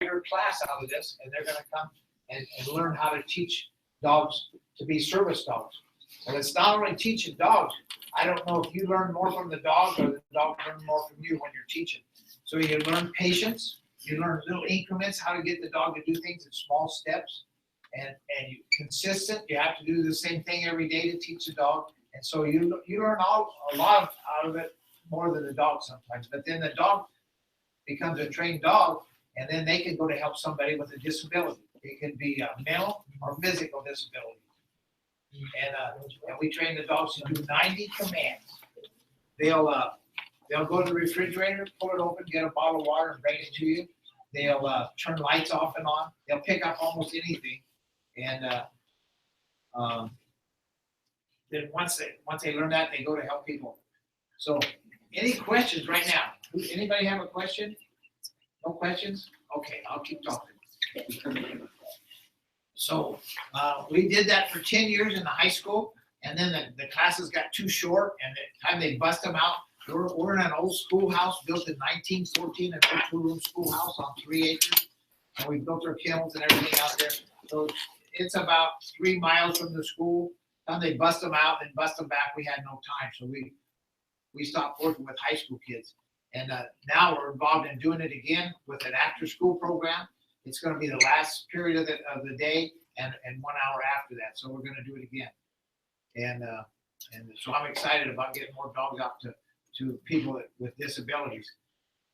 class out of this, and they're going to come and learn how to teach dogs to be service dogs. And it's not only teaching dogs. I don't know if you learn more from the dog or the dog learn more from you when you're teaching. So you learn patience, you learn little increments, how to get the dog to do things in small steps, and you consistent. You have to do the same thing every day to teach the dog, and so you learn a lot out of it, more than the dog sometimes. But then the dog becomes a trained dog, and then they can go to help somebody with a disability. It can be a mental or physical disability. And we train the dogs to do 90 commands. They'll go to the refrigerator, pull it open, get a bottle of water, and bring it to you. They'll turn lights off and on. They'll pick up almost anything. And then once they learn that, they go to help people. So, any questions right now? Anybody have a question? No questions? Okay, I'll keep talking. So we did that for 10 years in the high school, and then the classes got too short, and the time they bust them out, we're in an old schoolhouse built in 1914, a 2-room schoolhouse on 3 acres, and we built our kennels and everything out there. So it's about 3 miles from the school. Then they bust them out and bust them back. We had no time, so we stopped working with high school kids, and now we're involved in doing it again with an after-school program. It's going to be the last period of the day and 1 hour after that. So we're going to do it again. And so I'm excited about getting more dogs out to people with disabilities.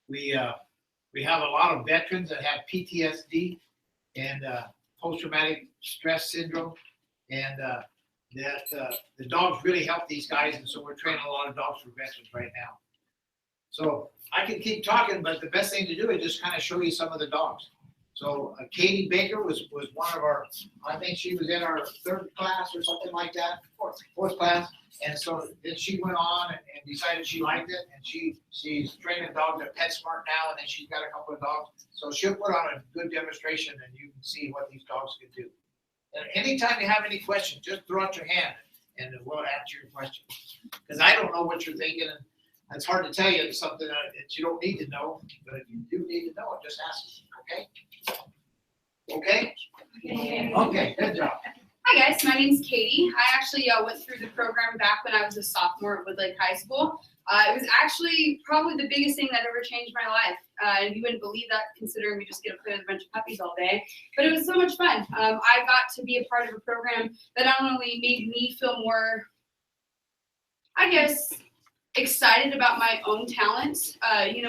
We have a lot of veterans that have PTSD and post-traumatic stress syndrome, and the dogs really help these guys. And so we're training a lot of dogs for veterans right now. So I can keep talking, but the best thing to do is just kind of show you some of the dogs. So Katie Baker was one of our, I think she was in our 3rd class or something like that, fourth class. And so then she went on and decided she liked it, and she's training dogs at PetSmart now, and then she's got a couple of dogs. So she'll put on a good demonstration, and you can see what these dogs can do. And anytime you have any questions, just throw out your hand, and we'll answer your question. Because I don't know what you're thinking, and it's hard to tell you something that you don't need to know, but if you do need to know it, just ask me, okay? Okay? Okay, good job. Hi guys, my name's Katie. I actually went through the program back when I was a sophomore at Woodlake High School. It was actually probably the biggest thing that ever changed my life. And you wouldn't believe that considering we just get to play with a bunch of puppies all day. But it was so much fun. I got to be a part of a program that not only made me feel more, I guess, excited about my own talents.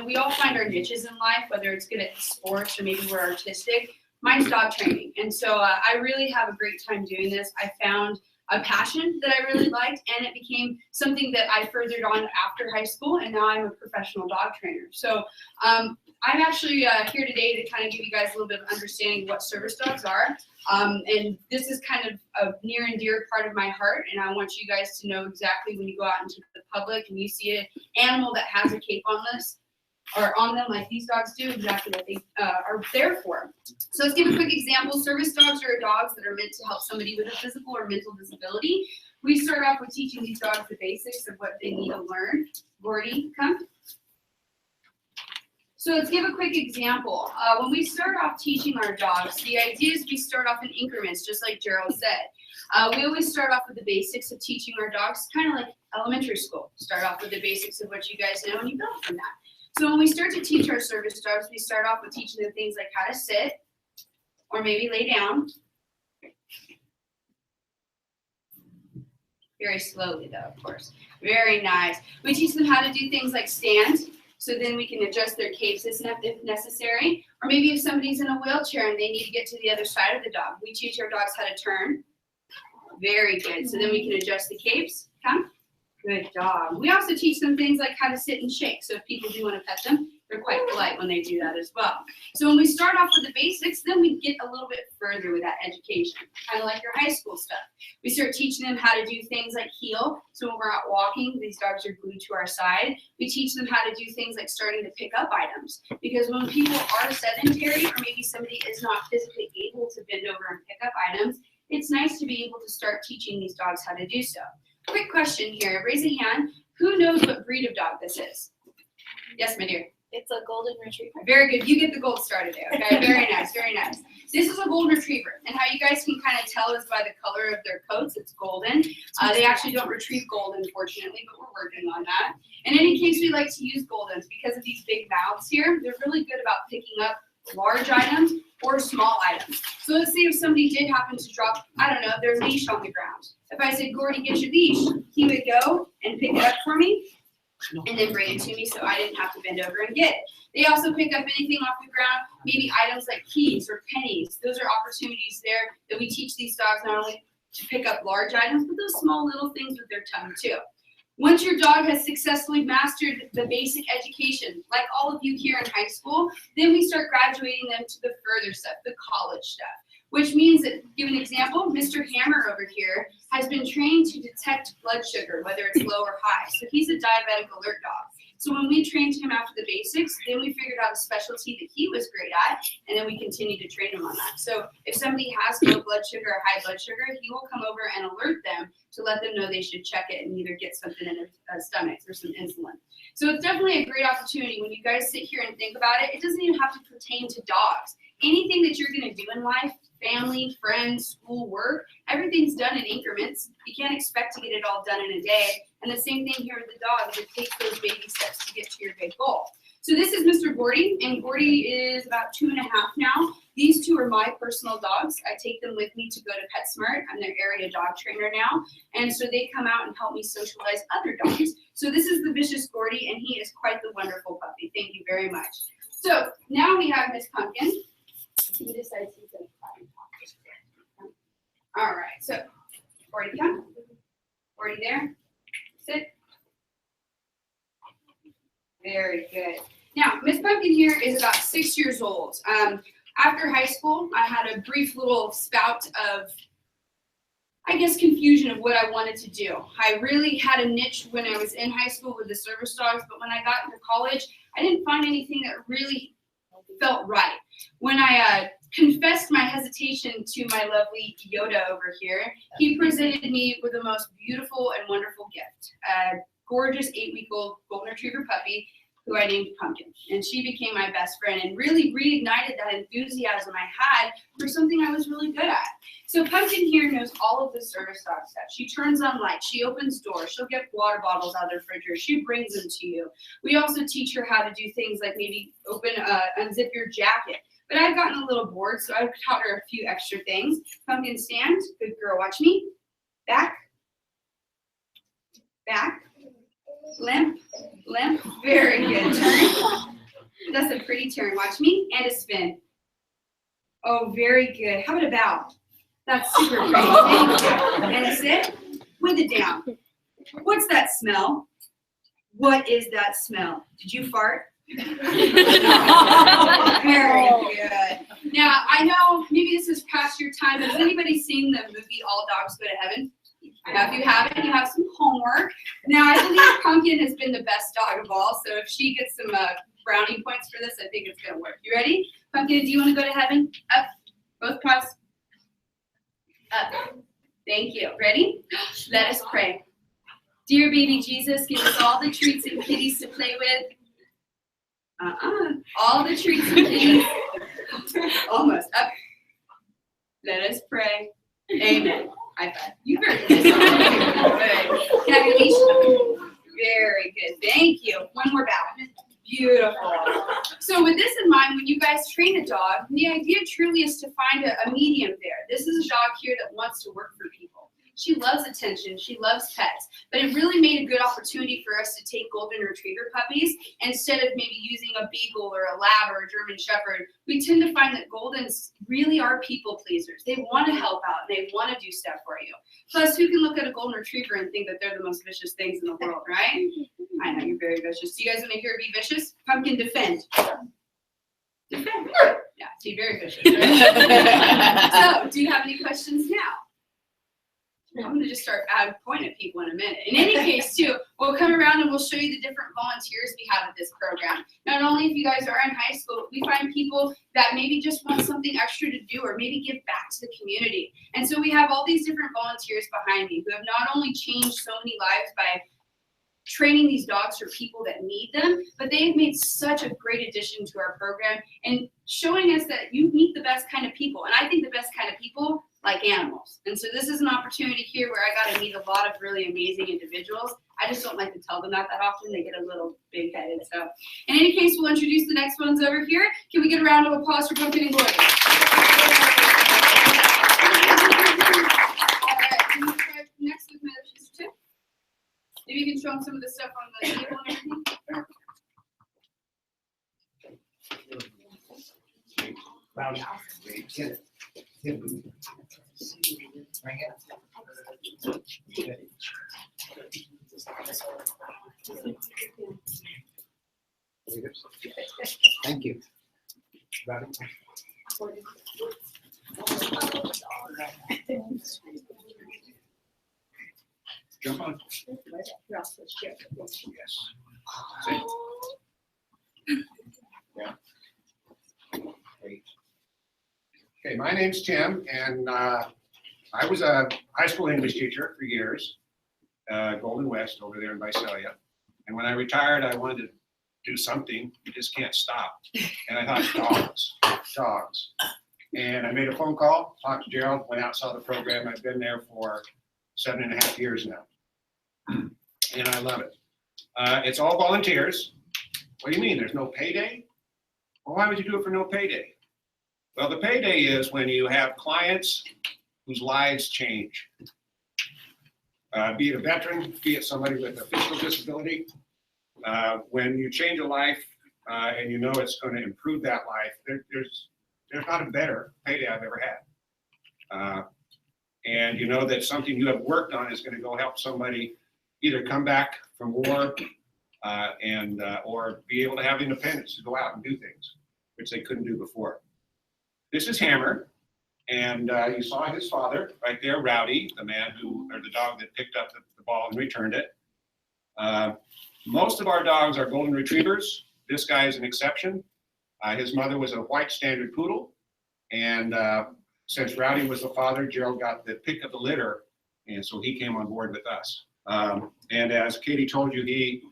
We all find our niches in life, whether it's good at sports or maybe we're artistic. Mine's dog training. And so I really have a great time doing this. I found a passion that I really liked, and it became something that I furthered on after high school, and now I'm a professional dog trainer. So I'm actually here today to kind of give you guys a little bit of understanding of what service dogs are. And this is kind of a near and dear part of my heart, and I want you guys to know exactly when you go out into the public and you see an animal that has a cape on this, or on them like these dogs do, exactly what they are there for. So let's give a quick example. Service dogs are dogs that are meant to help somebody with a physical or mental disability. We start off with teaching these dogs the basics of what they need to learn. Gordy, come. So let's give a quick example. When we start off teaching our dogs, the idea is we start off in increments, just like Gerald said. We always start off with the basics of teaching our dogs, kind of like elementary school. Start off with the basics of what you guys know and you build from that. So when we start to teach our service dogs, we start off with teaching them things like how to sit, or maybe lay down. Very slowly though, of course. Very nice. We teach them how to do things like stand, so then we can adjust their capes if necessary. Or maybe if somebody's in a wheelchair and they need to get to the other side of the dog, we teach our dogs how to turn. Very good. So then we can adjust the capes. Come. Good job. We also teach them things like how to sit and shake. So if people do want to pet them, they're quite polite when they do that as well. So when we start off with the basics, then we get a little bit further with that education, kind of like your high school stuff. We start teaching them how to do things like heel. So when we're out walking, these dogs are glued to our side. We teach them how to do things like starting to pick up items. Because when people are sedentary, or maybe somebody is not physically able to bend over and pick up items, it's nice to be able to start teaching these dogs how to do so. Quick question here. Raise a hand. Who knows what breed of dog this is? Yes, my dear. It's a golden retriever. Very good. You get the gold star today, okay? Very nice, very nice. This is a golden retriever, and how you guys can kind of tell is by the color of their coats. It's golden. They actually don't retrieve gold, unfortunately, but we're working on that. In any case, we like to use goldens because of these big mouths here. They're really good about picking up large items or small items. So let's say if somebody did happen to drop, I don't know, their leash on the ground. If I said, Gordy, get your leash, he would go and pick it up for me and then bring it to me so I didn't have to bend over and get it. They also pick up anything off the ground, maybe items like keys or pennies. Those are opportunities there that we teach these dogs not only to pick up large items, but those small little things with their tongue too. Once your dog has successfully mastered the basic education, like all of you here in high school, then we start graduating them to the further stuff, the college stuff. Which means that, give an example, Mr. Hammer over here has been trained to detect blood sugar, whether it's low or high. So he's a diabetic alert dog. So when we trained him after the basics, then we figured out a specialty that he was great at, and then we continued to train him on that. So if somebody has low blood sugar or high blood sugar, he will come over and alert them to let them know they should check it and either get something in their stomachs or some insulin. So it's definitely a great opportunity when you guys sit here and think about it. It doesn't even have to pertain to dogs. Anything that you're going to do in life, family, friends, school, work, everything's done in increments. You can't expect to get it all done in a day. And the same thing here with the dog, it takes those baby steps to get to your big goal. So this is Mr. Gordy, and Gordy is about 2.5 now. These two are my personal dogs. I take them with me to go to PetSmart. I'm their area dog trainer now. And so they come out and help me socialize other dogs. So this is the vicious Gordy, and he is quite the wonderful puppy. Thank you very much. So now we have Miss Pumpkin. He decides he's going to try and talk. All right, so Gordy, come. Gordy there. Sit. Very good. Now, Miss Pumpkin here is about 6 years old. After high school, I had a brief little spout of, I guess, confusion of what I wanted to do. I really had a niche when I was in high school with the service dogs, but when I got into college, I didn't find anything that really felt right. When I confessed my hesitation to my lovely Yoda over here, he presented me with the most beautiful and wonderful gift. A gorgeous 8-week-old golden retriever puppy who I named Pumpkin. And she became my best friend and really reignited that enthusiasm I had for something I was really good at. So Pumpkin here knows all of the service dog stuff. She turns on lights, she opens doors, she'll get water bottles out of the refrigerator, she brings them to you. We also teach her how to do things like maybe unzip your jacket. But I've gotten a little bored, so I've taught her a few extra things. Pumpkin, stand, good girl, watch me. Back, back. Limp, limp, very good. Turn. That's a pretty turn. Watch me. And a spin. Oh, very good. How about a bow? That's super pretty. Thank you. And a sit with it down. What's that smell? What is that smell? Did you fart? Very good. Now, I know maybe this is past your time, but has anybody seen the movie All Dogs Go to Heaven? Now, if you haven't, you have some homework. Now, I believe Pumpkin has been the best dog of all, so if she gets some brownie points for this, I think it's going to work. You ready? Pumpkin, do you want to go to heaven? Up. Both paws. Up. Thank you. Ready? Let us pray. Dear baby Jesus, give us all the treats and kitties to play with. All the treats and kitties. Almost. Up. Let us pray. Amen. High five. You heard this. Good. Can I have your leash? Very good. Thank you. One more bow. Beautiful. So with this in mind, when you guys train a dog, the idea truly is to find a medium there. This is a dog here that wants to work for people. She loves attention. She loves pets. But it really made a good opportunity for us to take golden retriever puppies instead of maybe using a beagle or a lab or a German shepherd. We tend to find that goldens really are people pleasers. They want to help out and they want to do stuff for you. Plus, who can look at a golden retriever and think that they're the most vicious things in the world, right? I know you're very vicious. Do you guys want to hear be vicious? Pumpkin, defend. Defend. Yeah, see, very vicious. Right? So, do you have any questions now? I'm going to just start pointing at people in a minute. In any case, too, we'll come around and we'll show you the different volunteers we have at this program. Not only if you guys are in high school, we find people that maybe just want something extra to do or maybe give back to the community. And so we have all these different volunteers behind me who have not only changed so many lives by training these dogs for people that need them, but they have made such a great addition to our program and showing us that you meet the best kind of people. And I think the best kind of people like animals. And so this is an opportunity here where I got to meet a lot of really amazing individuals. I just don't like to tell them that often. They get a little big-headed. So in any case, we'll introduce the next ones over here. Can we get a round of applause for Pumpkin and Glory? All right, can you try next with my other sister too? Maybe you can show them some of the stuff on the table and everything. Rowdy. Get it. Get it. Bring it. Thank you. Rowdy. Jump on. Yes. Yeah. Great. Okay, my name's Tim, and I was a high school English teacher for years, Golden West over there in Visalia. And when I retired, I wanted to do something. You just can't stop. And I thought, dogs. And I made a phone call, talked to Gerald, went out, saw the program. I've been there for 7.5 years now. And I love it. It's all volunteers. What do you mean? There's no payday? Well, why would you do it for no payday? Well, the payday is when you have clients whose lives change. Be it a veteran, be it somebody with a physical disability. When you change a life and you know it's going to improve that life, there's not a better payday I've ever had. And you know that something you have worked on is going to go help somebody either come back from war or be able to have independence to go out and do things, which they couldn't do before. This is Hammer, and you saw his father right there, Rowdy, the dog that picked up the ball and returned it. Most of our dogs are golden retrievers. This guy is an exception. His mother was a white standard poodle, and since Rowdy was the father, Gerald got the pick of the litter, and so he came on board with us. And as Katie told you, he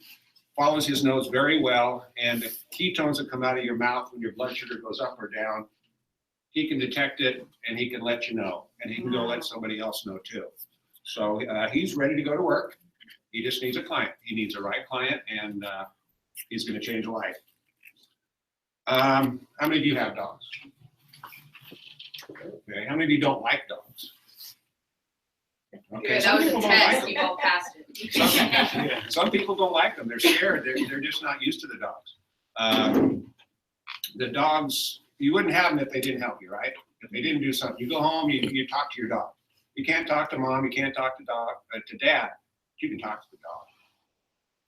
follows his nose very well, and the ketones that come out of your mouth when your blood sugar goes up or down, he can detect it, and he can let you know, and he can go let somebody else know too. So he's ready to go to work. He just needs a client. He needs a right client, and he's going to change a life. How many of you have dogs? Okay. How many of you don't like dogs? Okay. That was a test. You all passed it. Some people don't like them. They're scared. They're just not used to the dogs. The dogs, you wouldn't have them if they didn't help you, right? If they didn't do something, you go home, you talk to your dog. You can't talk to mom, you can't talk to dad. You can talk to the dog.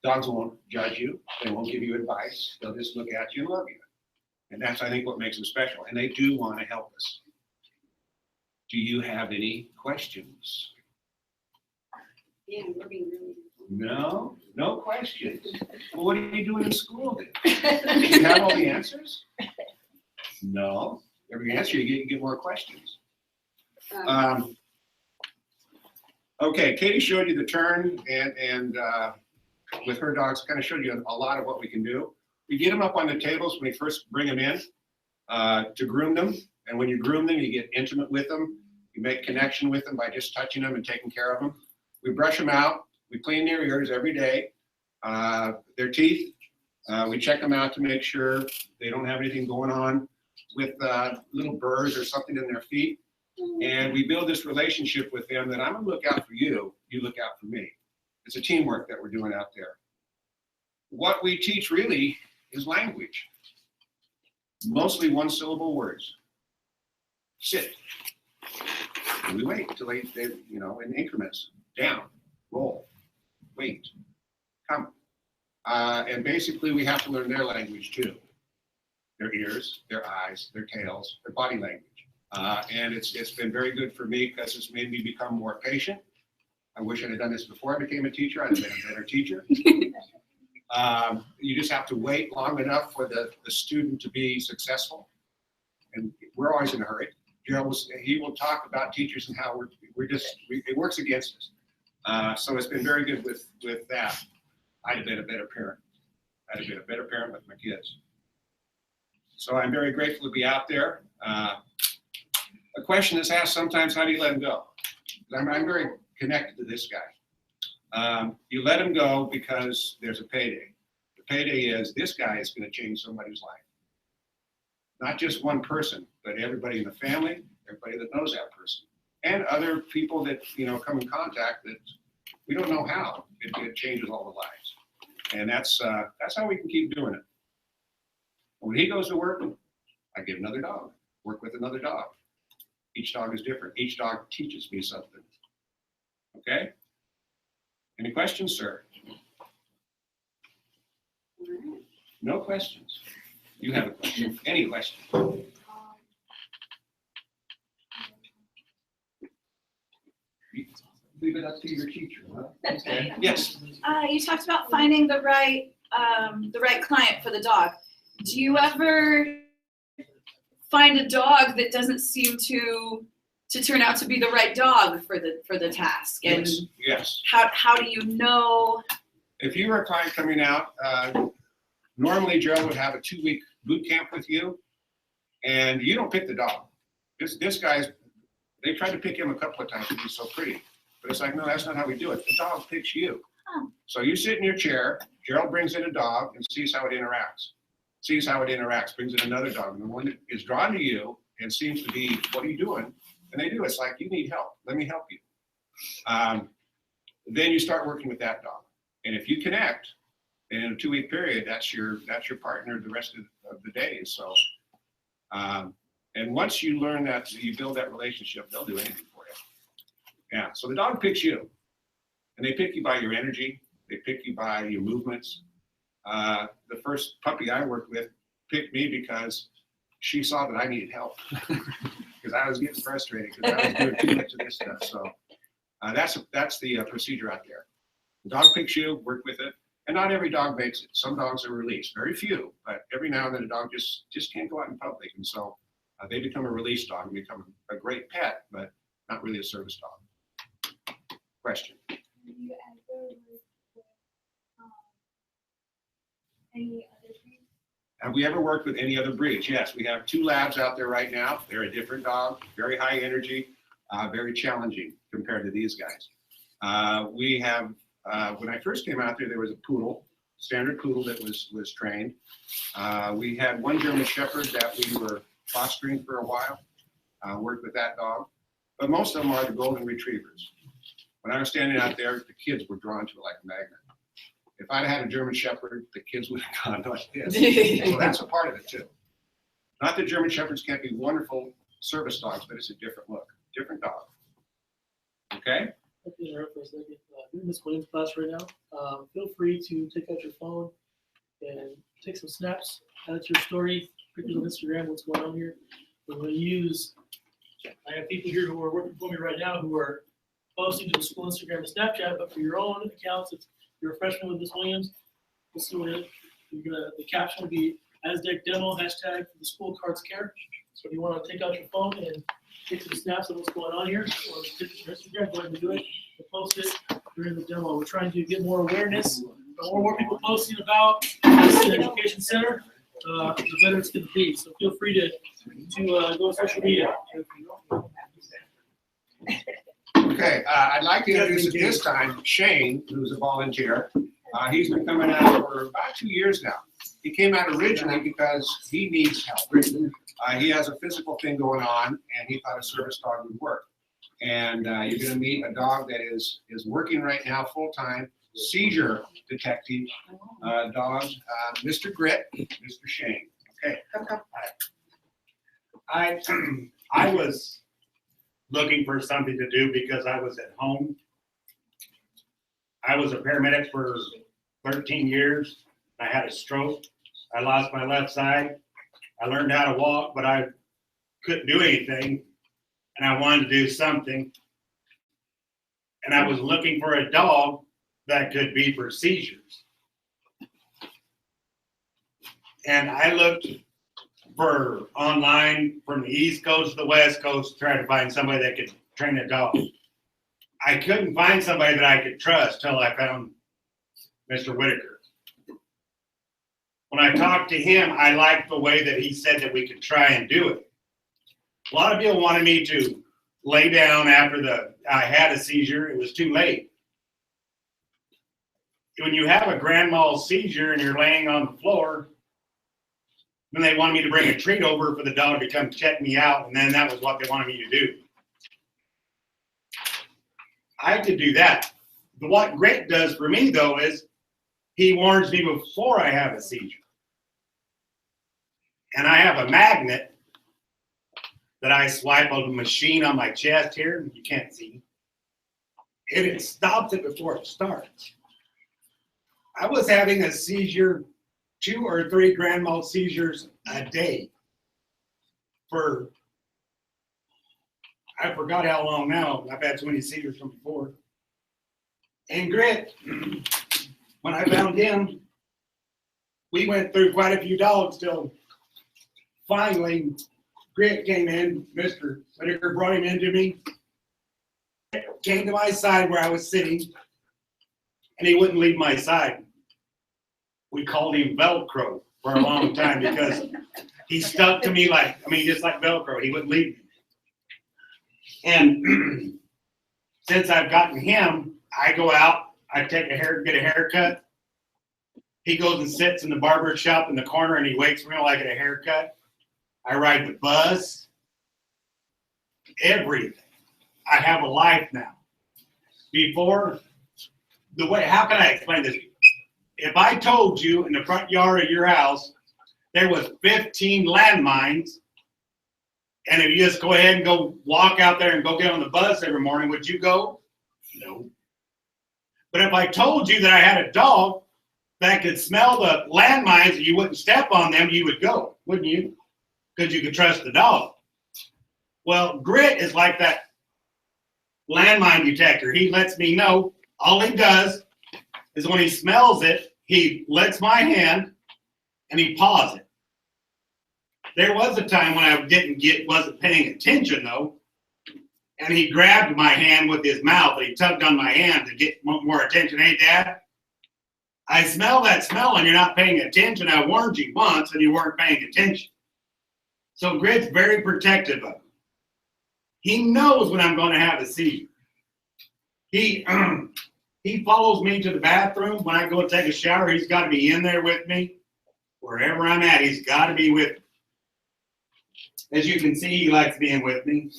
Dogs won't judge you. They won't give you advice. They'll just look at you and love you. And that's, I think, what makes them special. And they do want to help us. Do you have any questions? Yeah, we're being really. No? No questions? Well, what are you doing in school then? Do you have all the answers? No. Every answer you get more questions. Okay, Katie showed you the turn, and with her dogs, kind of showed you a lot of what we can do. We get them up on the tables when we first bring them in to groom them. And when you groom them, you get intimate with them. You make connection with them by just touching them and taking care of them. We brush them out. We clean their ears every day. Their teeth, we check them out to make sure they don't have anything going on with little burrs or something in their feet. And we build this relationship with them that I'm going to look out for you, you look out for me. It's a teamwork that we're doing out there. What we teach really is language. Mostly one-syllable words. Sit. And we wait until they in increments. Down, roll, wait, come. And basically we have to learn their language too. Their ears, their eyes, their tails, their body language. And it's been very good for me because it's made me become more patient. I wish I'd have done this before I became a teacher. I'd have been a better teacher. You just have to wait long enough for the student to be successful. And we're always in a hurry. He will talk about teachers and how it works against us. So it's been very good with that. I'd have been a better parent. I'd have been a better parent with my kids. So I'm very grateful to be out there. A question is asked sometimes, how do you let him go? I'm very connected to this guy. You let him go because there's a payday. The payday is this guy is going to change somebody's life. Not just one person, but everybody in the family, everybody that knows that person, and other people that come in contact that we don't know how. It changes all the lives, and that's how we can keep doing it. When he goes to work, I get another dog, work with another dog. Each dog is different. Each dog teaches me something. Okay? Any questions, sir? No questions. You have a question? Any question? Leave it up to your teacher, huh? Okay. Yes. You talked about finding the right client for the dog. Do you ever find a dog that doesn't seem to turn out to be the right dog for the task? And yes. How do you know? If you were a client coming out, normally Gerald would have a 2-week boot camp with you, and you don't pick the dog. This guy's, they tried to pick him a couple of times because he's so pretty, but it's like, no, that's not how we do it. The dog picks you. Oh. So you sit in your chair, Gerald brings in a dog and sees how it interacts, brings in another dog, and the one that is drawn to you and seems to be, what are you doing? And they do, it's like, you need help, let me help you. Then you start working with that dog. And if you connect, in a 2-week period, that's your partner the rest of the day. So, and once you learn that, you build that relationship, they'll do anything for you. Yeah, so the dog picks you. And they pick you by your energy, they pick you by your movements. The first puppy I worked with picked me because she saw that I needed help. Because I was getting frustrated because I was doing too much of this stuff. So that's the procedure out there. The dog picks you, work with it. And not every dog makes it. Some dogs are released, very few, but every now and then a dog just can't go out in public. And so they become a release dog and become a great pet, but not really a service dog. Question. Have you ever worked with any other breeds? Have we ever worked with any other breeds? Yes, we have 2 labs out there right now. They're a different dog, very high energy, very challenging compared to these guys. We have, when I first came out there was a poodle, standard poodle that was trained. We had 1 German Shepherd that we were fostering for a while, worked with that dog. But most of them are the golden retrievers. When I was standing out there, the kids were drawn to it like a magnet. If I'd had a German Shepherd, the kids would have gone like this. So that's a part of it too. Not that German Shepherds can't be wonderful service dogs, but it's a different look, different dog. Okay? I'd like to interrupt for a second. You're in Miss Williams' class right now. Feel free to take out your phone and take some snaps, add it to your story, pictures on Instagram, what's going on here. We're going to use, I have people here who are working for me right now who are posting to the school Instagram and Snapchat, but for your own accounts, if you're a freshman with Miss Williams, this is what it is. The caption will be ASDEC demo, hashtag for the school cards care. So if you want to take out your phone and take some snaps of what's going on here, or take it to Instagram, go ahead and do it, and post it during the demo. We're trying to get more awareness. The more people posting about this education center, the better it's going to be. So feel free to go on social media. Okay, I'd like to introduce at this time Shane, who's a volunteer. He's been coming out for about 2 years now. He came out originally because he needs help. He has a physical thing going on, and he thought a service dog would work. And you're going to meet a dog that is working right now full-time, seizure detective dog, Mr. Grit, Mr. Shane. Okay. I was looking for something to do because I was at home. I was a paramedic for 13 years. I had a stroke. I lost my left side. I learned how to walk, but I couldn't do anything. And I wanted to do something. And I was looking for a dog that could be for seizures. And I looked for online from the East Coast to the West Coast, trying to find somebody that could train a dog. I couldn't find somebody that I could trust till I found Mr. Whitaker. When I talked to him, I liked the way that he said that we could try and do it. A lot of people wanted me to lay down after I had a seizure. It was too late. When you have a grand mal seizure and you're laying on the floor, then they wanted me to bring a treat over for the dog to come check me out, and then that was what they wanted me to do. I could do that. But what Grit does for me, though, is he warns me before I have a seizure. And I have a magnet that I swipe on the machine on my chest here. You can't see. And it stops it before it starts. I was having a seizure, 2 or 3 grand mal seizures a day for, I forgot how long now. I've had so many seizures from before. And Grit, when I found him, we went through quite a few dogs till finally Grit came in. Mr. Whitaker brought him into me, came to my side where I was sitting, and he wouldn't leave my side. We called him Velcro for a long time because he stuck to me just like Velcro. He wouldn't leave me. And since I've gotten him, I go out, I get a haircut. He goes and sits in the barber shop in the corner and he waits for me while I get a haircut. I ride the bus. Everything. I have a life now. Before, how can I explain this? If I told you in the front yard of your house there was 15 landmines, and if you just go ahead and go walk out there and go get on the bus every morning, would you go? No. But if I told you that I had a dog that could smell the landmines and you wouldn't step on them, you would go, wouldn't you? Because you could trust the dog. Well, Grit is like that landmine detector. He lets me know. All he does is when he smells it, he licks my hand and he paws it. There was a time when I wasn't paying attention though, and he grabbed my hand with his mouth and he tugged on my hand to get more attention. Hey, Dad, I smell that smell and you're not paying attention. I warned you once and you weren't paying attention. So Grit's very protective of me. He knows when I'm going to have a seizure. He follows me to the bathroom. When I go take a shower, he's got to be in there with me. Wherever I'm at, he's got to be with me. As you can see, he likes being with me.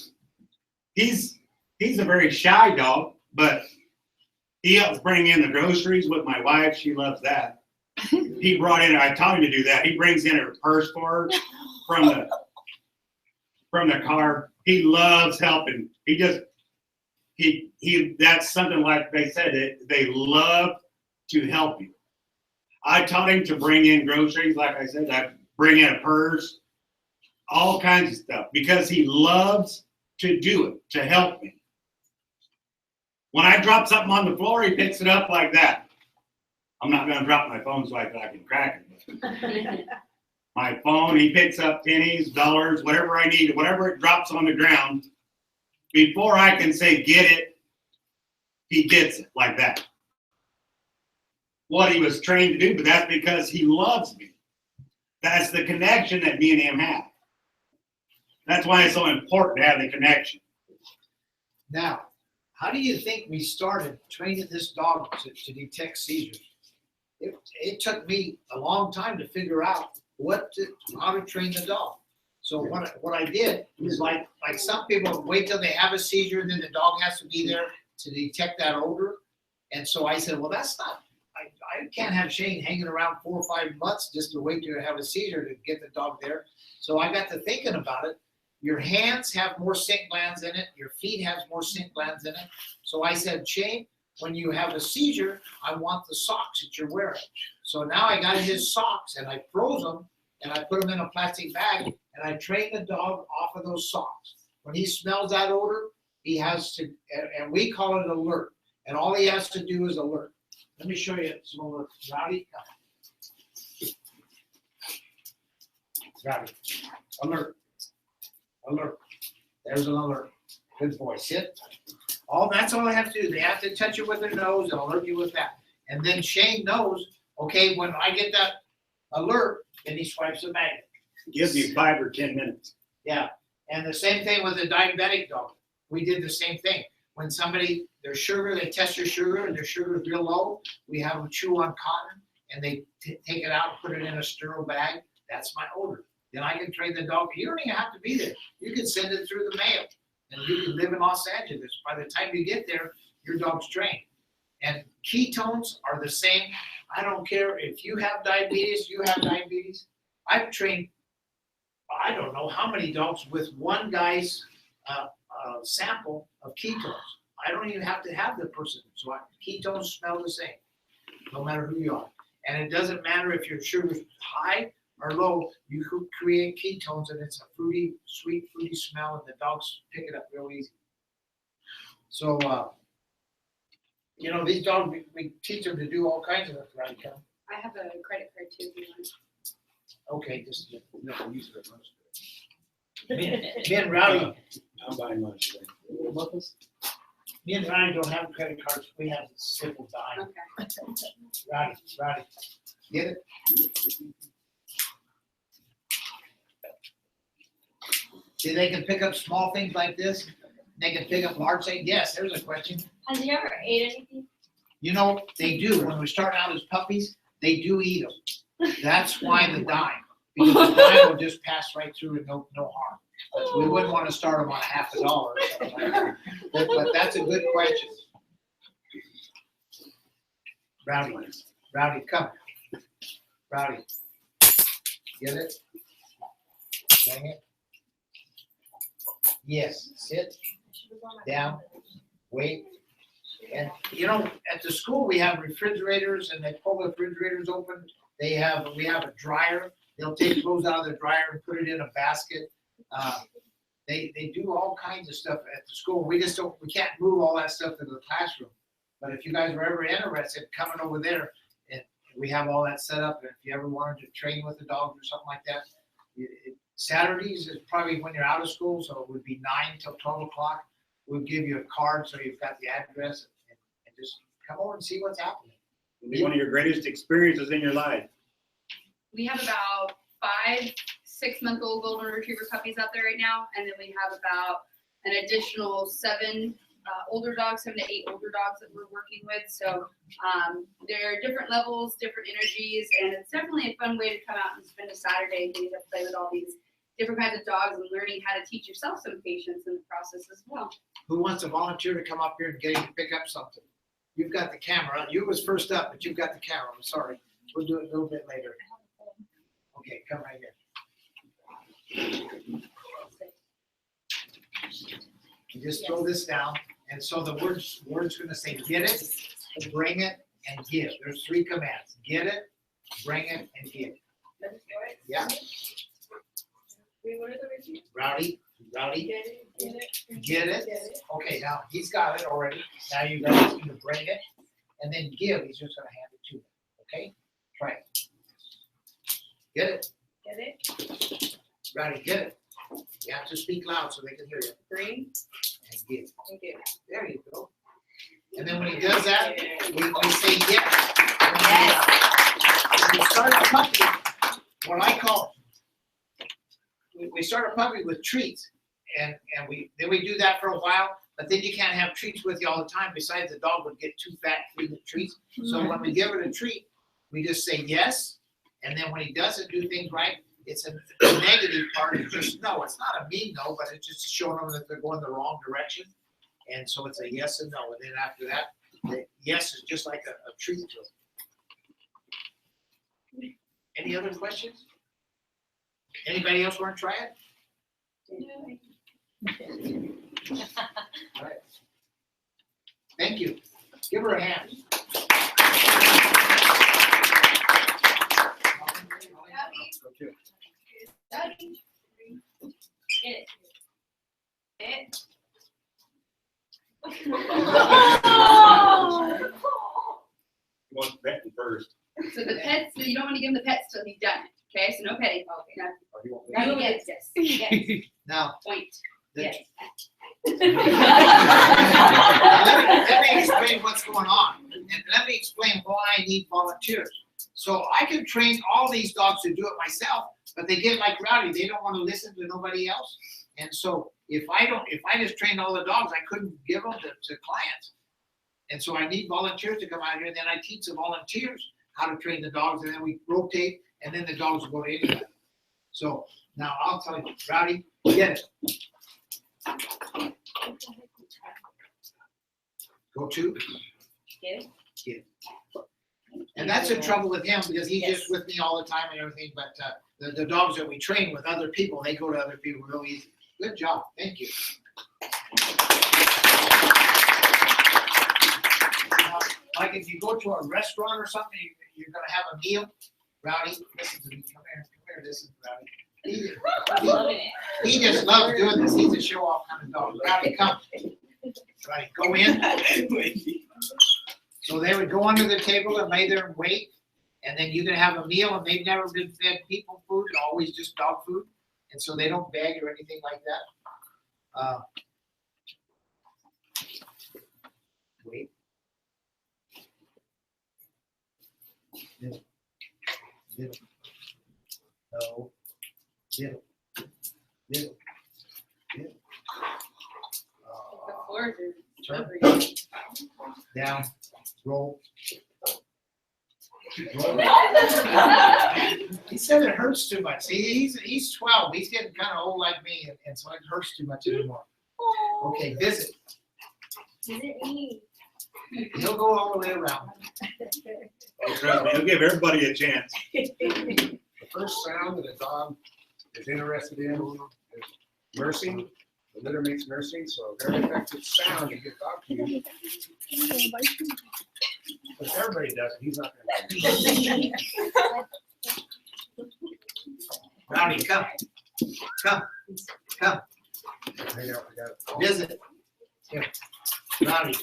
He's a very shy dog, but he helps bring in the groceries with my wife. She loves that. He brought in, I taught him to do that. He brings in her purse for her from the car. He loves helping. That's something like they said, they love to help you. I taught him to bring in groceries. Like I said, I bring in a purse, all kinds of stuff, because he loves to do it, to help me. When I drop something on the floor, he picks it up like that. I'm not going to drop my phone so I can crack it. My phone, he picks up pennies, dollars, whatever I need, whatever it drops on the ground. Before I can say get it, he gets it like that. What he was trained to do, but that's because he loves me. That's the connection that me and him have. That's why it's so important to have the connection. Now, how do you think we started training this dog to detect seizures? It took me a long time to figure out how to train the dog. So what I did is like some people wait till they have a seizure and then the dog has to be there to detect that odor. And so I said, well, that's not, I can't have Shane hanging around 4 or 5 months just to wait to have a seizure to get the dog there. So I got to thinking about it. Your hands have more scent glands in it. Your feet have more scent glands in it. So I said, Shane, when you have a seizure, I want the socks that you're wearing. So now I got his socks and I froze them and I put them in a plastic bag and I train the dog off of those socks. When he smells that odor, he has to, and we call it alert. And all he has to do is alert. Let me show you some alert. Rowdy, come. Rowdy, alert. Alert. There's an alert. Good boy. Sit. That's all they have to do. They have to touch you with their nose and alert you with that. And then Shane knows, okay, when I get that alert, then he swipes the magnet. Gives you 5 or 10 minutes. Yeah, and the same thing with a diabetic dog. We did the same thing. When somebody, their sugar, they test their sugar and their sugar is real low, we have them chew on cotton and they take it out and put it in a sterile bag. That's my order. Then I can train the dog. You don't even have to be there. You can send it through the mail and you can live in Los Angeles. By the time you get there, your dog's trained. And ketones are the same. I don't care if you have diabetes, you have diabetes. I've trained, I don't know how many dogs with one guy's sample of ketones. I don't even have to have the person. So ketones smell the same, no matter who you are. And it doesn't matter if your sugar's high or low, you could create ketones and it's a fruity, sweet, fruity smell and the dogs pick it up real easy. So, you know, these dogs, we teach them to do all kinds of stuff, right, Kel? I have a credit card too, if you want. Okay, just, No, use it at lunch. me and Rowdy, I'm buying lunch today. Muffins? me and Rowdy don't have credit cards, we have simple dime. Okay. Rowdy, get it? See, they can pick up small things like this, they can pick up large things, yes, there's a question. Has he ever ate anything? You know, they do, when we start out as puppies, they do eat them. That's why the dime, because the dime will just pass right through and no harm. But we wouldn't want to start them on $50 or something like that. But that's a good question. Rowdy, come. Rowdy, get it? Bring it. Yes, sit, down, wait. And, you know, at the school, we have refrigerators and they pull the refrigerators open. We have a dryer. They'll take clothes out of the dryer and put it in a basket. They do all kinds of stuff at the school. We can't move all that stuff to the classroom. But if you guys were ever interested, coming over there, and we have all that set up. And if you ever wanted to train with the dogs or something like that, Saturdays is probably when you're out of school, so it would be 9 till 12 o'clock. We'll give you a card so you've got the address and just come over and see what's happening. One of your greatest experiences in your life. We have about 5 6-month-old golden retriever puppies out there right now, and then we have about an additional 7 older dogs, 7 to 8 older dogs that we're working with. So there are different levels, different energies, and it's definitely a fun way to come out and spend a Saturday and get to play with all these different kinds of dogs and learning how to teach yourself some patience in the process as well. Who wants to volunteer to come up here and get you to pick up something? You've got the camera. You was first up, but you've got the camera. I'm sorry. We'll do it a little bit later. Okay, come right here. You just throw this down, and so the word's gonna say get it, bring it, and give. There's 3 commands. Get it, bring it, and give. Yeah. Rowdy, get it. Okay, now he's got it already. Now you guys need to bring it, and then give. He's just gonna hand it to you. Okay? Try it. Get it. Get it? Rowdy, get it. You have to speak loud so they can hear you. Bring And give. and give. There you go. And then when he does that, we say yes. When we start a puppy, what I call, we start a puppy with treats, and we do that for a while, but then you can't have treats with you all the time. Besides, the dog would get too fat eating treats. So when we give it a treat, we just say yes, and then when he doesn't do things right, it's a negative part. It's just no. It's not a mean no, but it's just showing them that they're going the wrong direction. And so it's a yes and no. And then after that, the yes is just like a treat to them. Any other questions? Anybody else want to try it? All right. Thank you. Give her a hand. Get it. You want petting first. So the pets, so you don't want to give him the pets till he's done it. Okay, so no petting. Or you want Now you get this. Yes. Now, Point. the, Yes. Let me explain what's going on, and let me explain why I need volunteers. So I can train all these dogs to do it myself, but they get like Rowdy, they don't want to listen to nobody else. And so if I just trained all the dogs, I couldn't give them to clients. And so I need volunteers to come out here, and then I teach the volunteers how to train the dogs, and then we rotate, and then the dogs will go to anybody. So now I'll tell you, Rowdy, get it. Go to. Get. And that's the trouble with him, because he's just with me all the time and everything, but the dogs that we train with other people, they go to other people real easy. Good job, thank you. Now, like if you go to a restaurant or something, you're gonna have a meal, Rowdy, listen to me, come here, listen, Rowdy. He just loves doing this, he's a show-off kind of dog. Rowdy, come. Right, go in. So they would go under the table and lay there and wait, and then you can have a meal, and they've never been fed people food, always just dog food, and so they don't beg or anything like that. Wait. Little. No. Little. The floor is Turn. slippery. Down. Roll. He said it hurts too much. See, he's 12. He's getting kind of old like me, and so it hurts too much anymore. Okay, visit. He'll go all the way around. Oh, trust me, he'll give everybody a chance. The first sound that a dog is interested in is nursing. The litter makes nursing, so a very effective sound to get dog to you. But if everybody does it, he's not gonna. Rowdy, come. Come. Hang out, I got it. Visit. Here. Rowdy.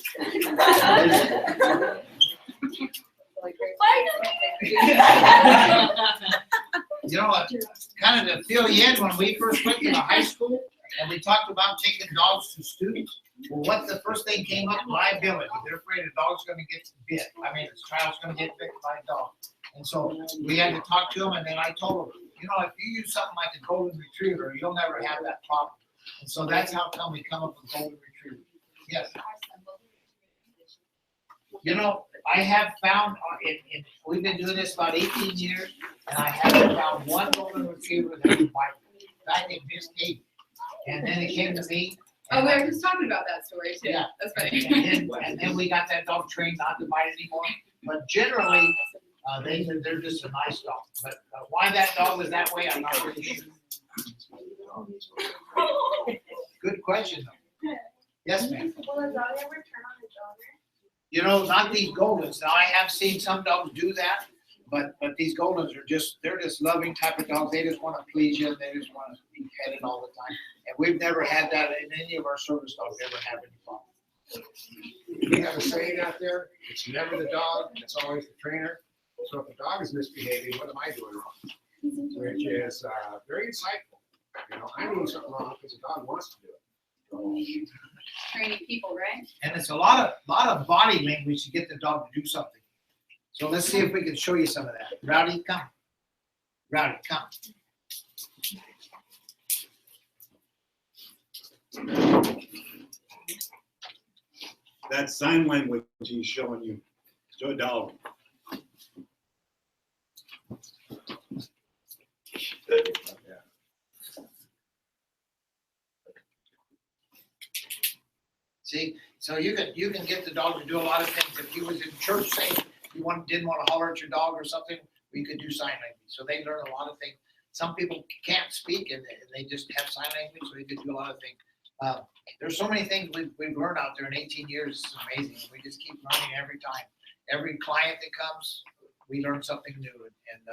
You know what? Kind of to fill you in, when we first went to high school and we talked about taking dogs to students, well, what the first thing came up? Liability. They're afraid a dog's going to get bit. I mean, a child's going to get bit by a dog. And so we had to talk to them, and then I told them, you know, if you use something like a golden retriever, you'll never have that problem. And so that's how come we come up with golden retriever. Yes. You know, I have found, we've been doing this about 18 years, and I haven't found one golden retriever that would bite. Back in this case. And then it came to me. Oh, we were just talking about that story too. Yeah. That's funny. And then we got that dog trained not to bite anymore. But generally, they're just a nice dog. But why that dog was that way, I'm not really sure. Good question, though. Yes, ma'am. Will a dog ever turn on a jogger? You know, not these Goldens. Now, I have seen some dogs do that, but these Goldens are they're just loving type of dogs. They just want to please you. They just want to be petted all the time. And we've never had that in any of our service dogs ever have any problem. We have a saying out there, it's never the dog, it's always the trainer. So if the dog is misbehaving, what am I doing wrong? Which is very insightful. You know, I'm doing something wrong because the dog wants to do it. Training people, right? And it's a lot of body language to get the dog to do something. So let's see if we can show you some of that. Rowdy, come. Rowdy, come. That's sign language he's showing you to a dog. See, so you can get the dog to do a lot of things. If you was in church, say you didn't want to holler at your dog or something, we could do sign language. So they learn a lot of things. Some people can't speak and they just have sign language, so they could do a lot of things. There's so many things we've learned out there in 18 years. It's amazing. We just keep learning every time. Every client that comes, we learn something new. And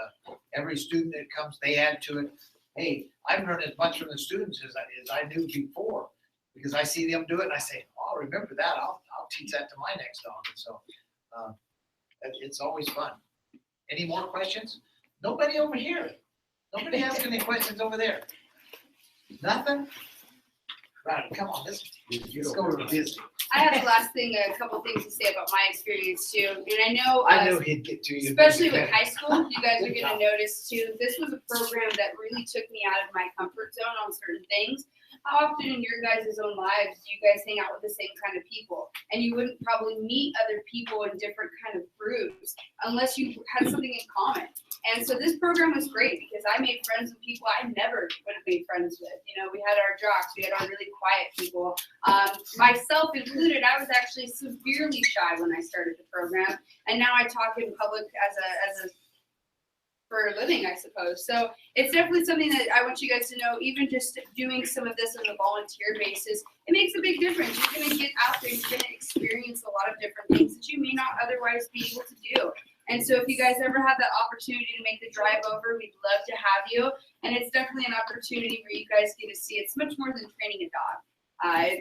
every student that comes, they add to it. Hey, I've learned as much from the students as I knew before, because I see them do it and I say, oh, I'll remember that. I'll teach that to my next dog. And so it's always fun. Any more questions? Nobody over here. Nobody has any questions over there. Nothing? Right, come on, let's go to business. I have the last thing, a couple things to say about my experience too. And I know, I knew he'd get to you. especially with high school, you guys are gonna notice too, this was a program that really took me out of my comfort zone on certain things. How often in your guys' own lives do you guys hang out with the same kind of people? And you wouldn't probably meet other people in different kind of groups unless you had something in common. And so this program was great because I made friends with people I never would have made friends with. You know, we had our jocks, we had our really quiet people. Myself included, I was actually severely shy when I started the program. And now I talk in public as a for a living, I suppose. So it's definitely something that I want you guys to know, even just doing some of this on a volunteer basis, it makes a big difference. You're gonna get out there, you're gonna experience a lot of different things that you may not otherwise be able to do. And so if you guys ever have that opportunity to make the drive over, we'd love to have you. And it's definitely an opportunity where you guys get to see it's much more than training a dog.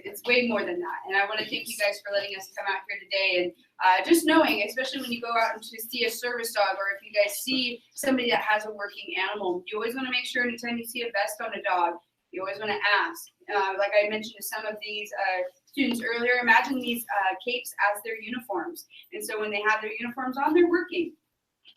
It's way more than that. And I want to thank you guys for letting us come out here today. And just knowing, especially when you go out and to see a service dog, or if you guys see somebody that has a working animal, you always want to make sure anytime you see a vest on a dog, you always want to ask. Like I mentioned to some of these students earlier, imagine these capes as their uniforms. And so when they have their uniforms on, they're working.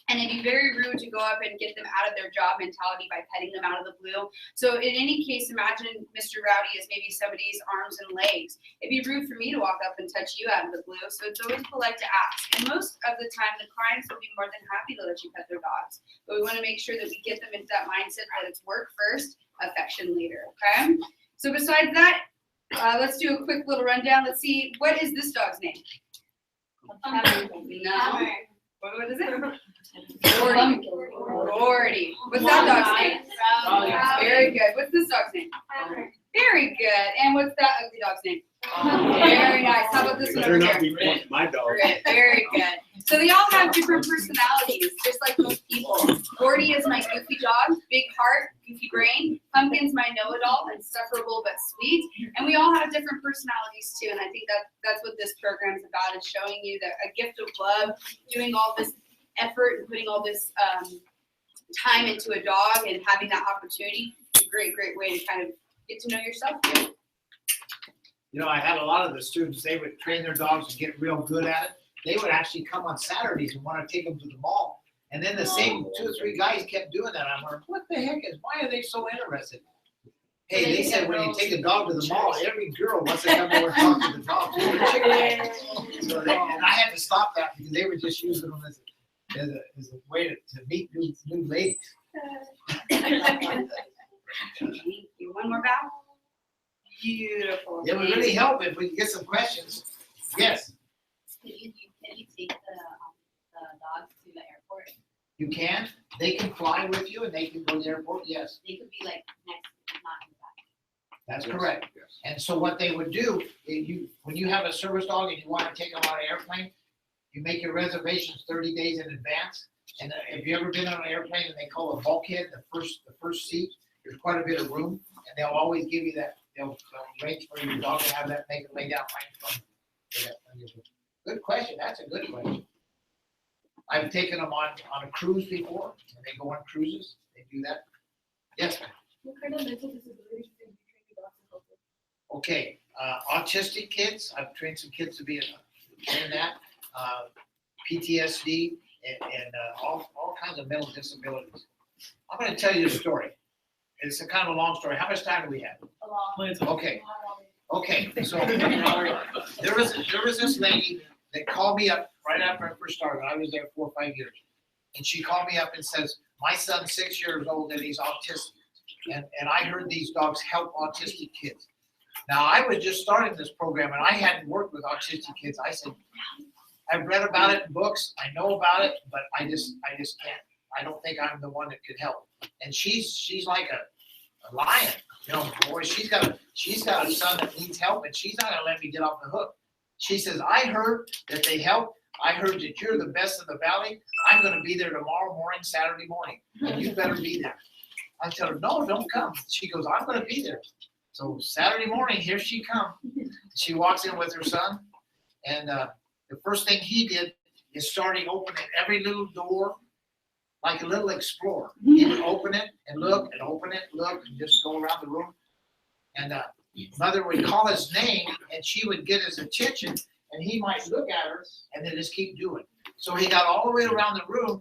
And it'd be very rude to go up and get them out of their job mentality by petting them out of the blue. So in any case, imagine Mr. Rowdy as maybe somebody's arms and legs. It'd be rude for me to walk up and touch you out of the blue. So it's always polite to ask. And most of the time, the clients will be more than happy to let you pet their dogs. But we want to make sure that we get them into that mindset that it's work first, affection later, okay? So besides that, let's do a quick little rundown. Let's see, what is this dog's name? No. What is it? Gordy. What's that dog's name? Very good. What's this dog's name? Very good. And what's that ugly dog's name? Very nice. How about this one over here? My dog. Great. Very good. So they all have different personalities, just like most people. Gordy is my goofy dog, big heart, goofy brain. Pumpkin's my know-it-all, insufferable but sweet. And we all have different personalities too. And I think that's what this program is about, is showing you that a gift of love, doing all this effort and putting all this time into a dog and having that opportunity. It's a great, great way to kind of get to know yourself too. You know, I had a lot of the students, they would train their dogs and get real good at it. They would actually come on Saturdays and want to take them to the mall. And then the same 2 or 3 guys kept doing that. I'm like, what the heck why are they so interested? Hey, they said when you take a dog to the mall, every girl wants to come over and talk to the dog. So and I had to stop that because they were just using them as a way to meet new ladies. Thank you. One more bow. Beautiful. It would really help if we could get some questions. Yes. Can you take the dogs to the airport? You can. They can fly with you and they can go to the airport. Yes. They could be like next, not in the back. That's Yes, correct. yes. And so what they would do, when you have a service dog and you want to take them on an airplane, you make your reservations 30 days in advance. And have you ever been on an airplane and they call a bulkhead the first seat? There's quite a bit of room, and they'll always give you that. They'll arrange for your dog to have that, make it lay down right in front of you. Good question. That's a good question. I've taken them on a cruise before, and they go on cruises. They do that. Yes, ma'am. What kind of mental disabilities do you train your dogs to help with? Okay, autistic kids. I've trained some kids to be in that. PTSD and all kinds of mental disabilities. I'm going to tell you a story. It's a kind of a long story. How much time do we have? Okay. Okay. So there was this lady that called me up right after I first started. I was there 4 or 5 years, and she called me up and says, "My son's 6 years old and he's autistic, and I heard these dogs help autistic kids." Now I was just starting this program and I hadn't worked with autistic kids. I said, "I've read about it in books. I know about it, but I just can't. I don't think I'm the one that could help." And she's like a lion, you know, boy, she's got a son that needs help and she's not gonna let me get off the hook. She says, "I heard that they help. I heard that you're the best in the valley. I'm gonna be there tomorrow morning, Saturday morning, and you better be there." I tell her, "No, don't come." She goes, "I'm gonna be there." So Saturday morning, here she comes. She walks in with her son, and the first thing he did is starting opening every little door like a little explorer. He would open it and look and open it, look, and just go around the room. And mother would call his name and she would get his attention and he might look at her and then just keep doing. So he got all the way around the room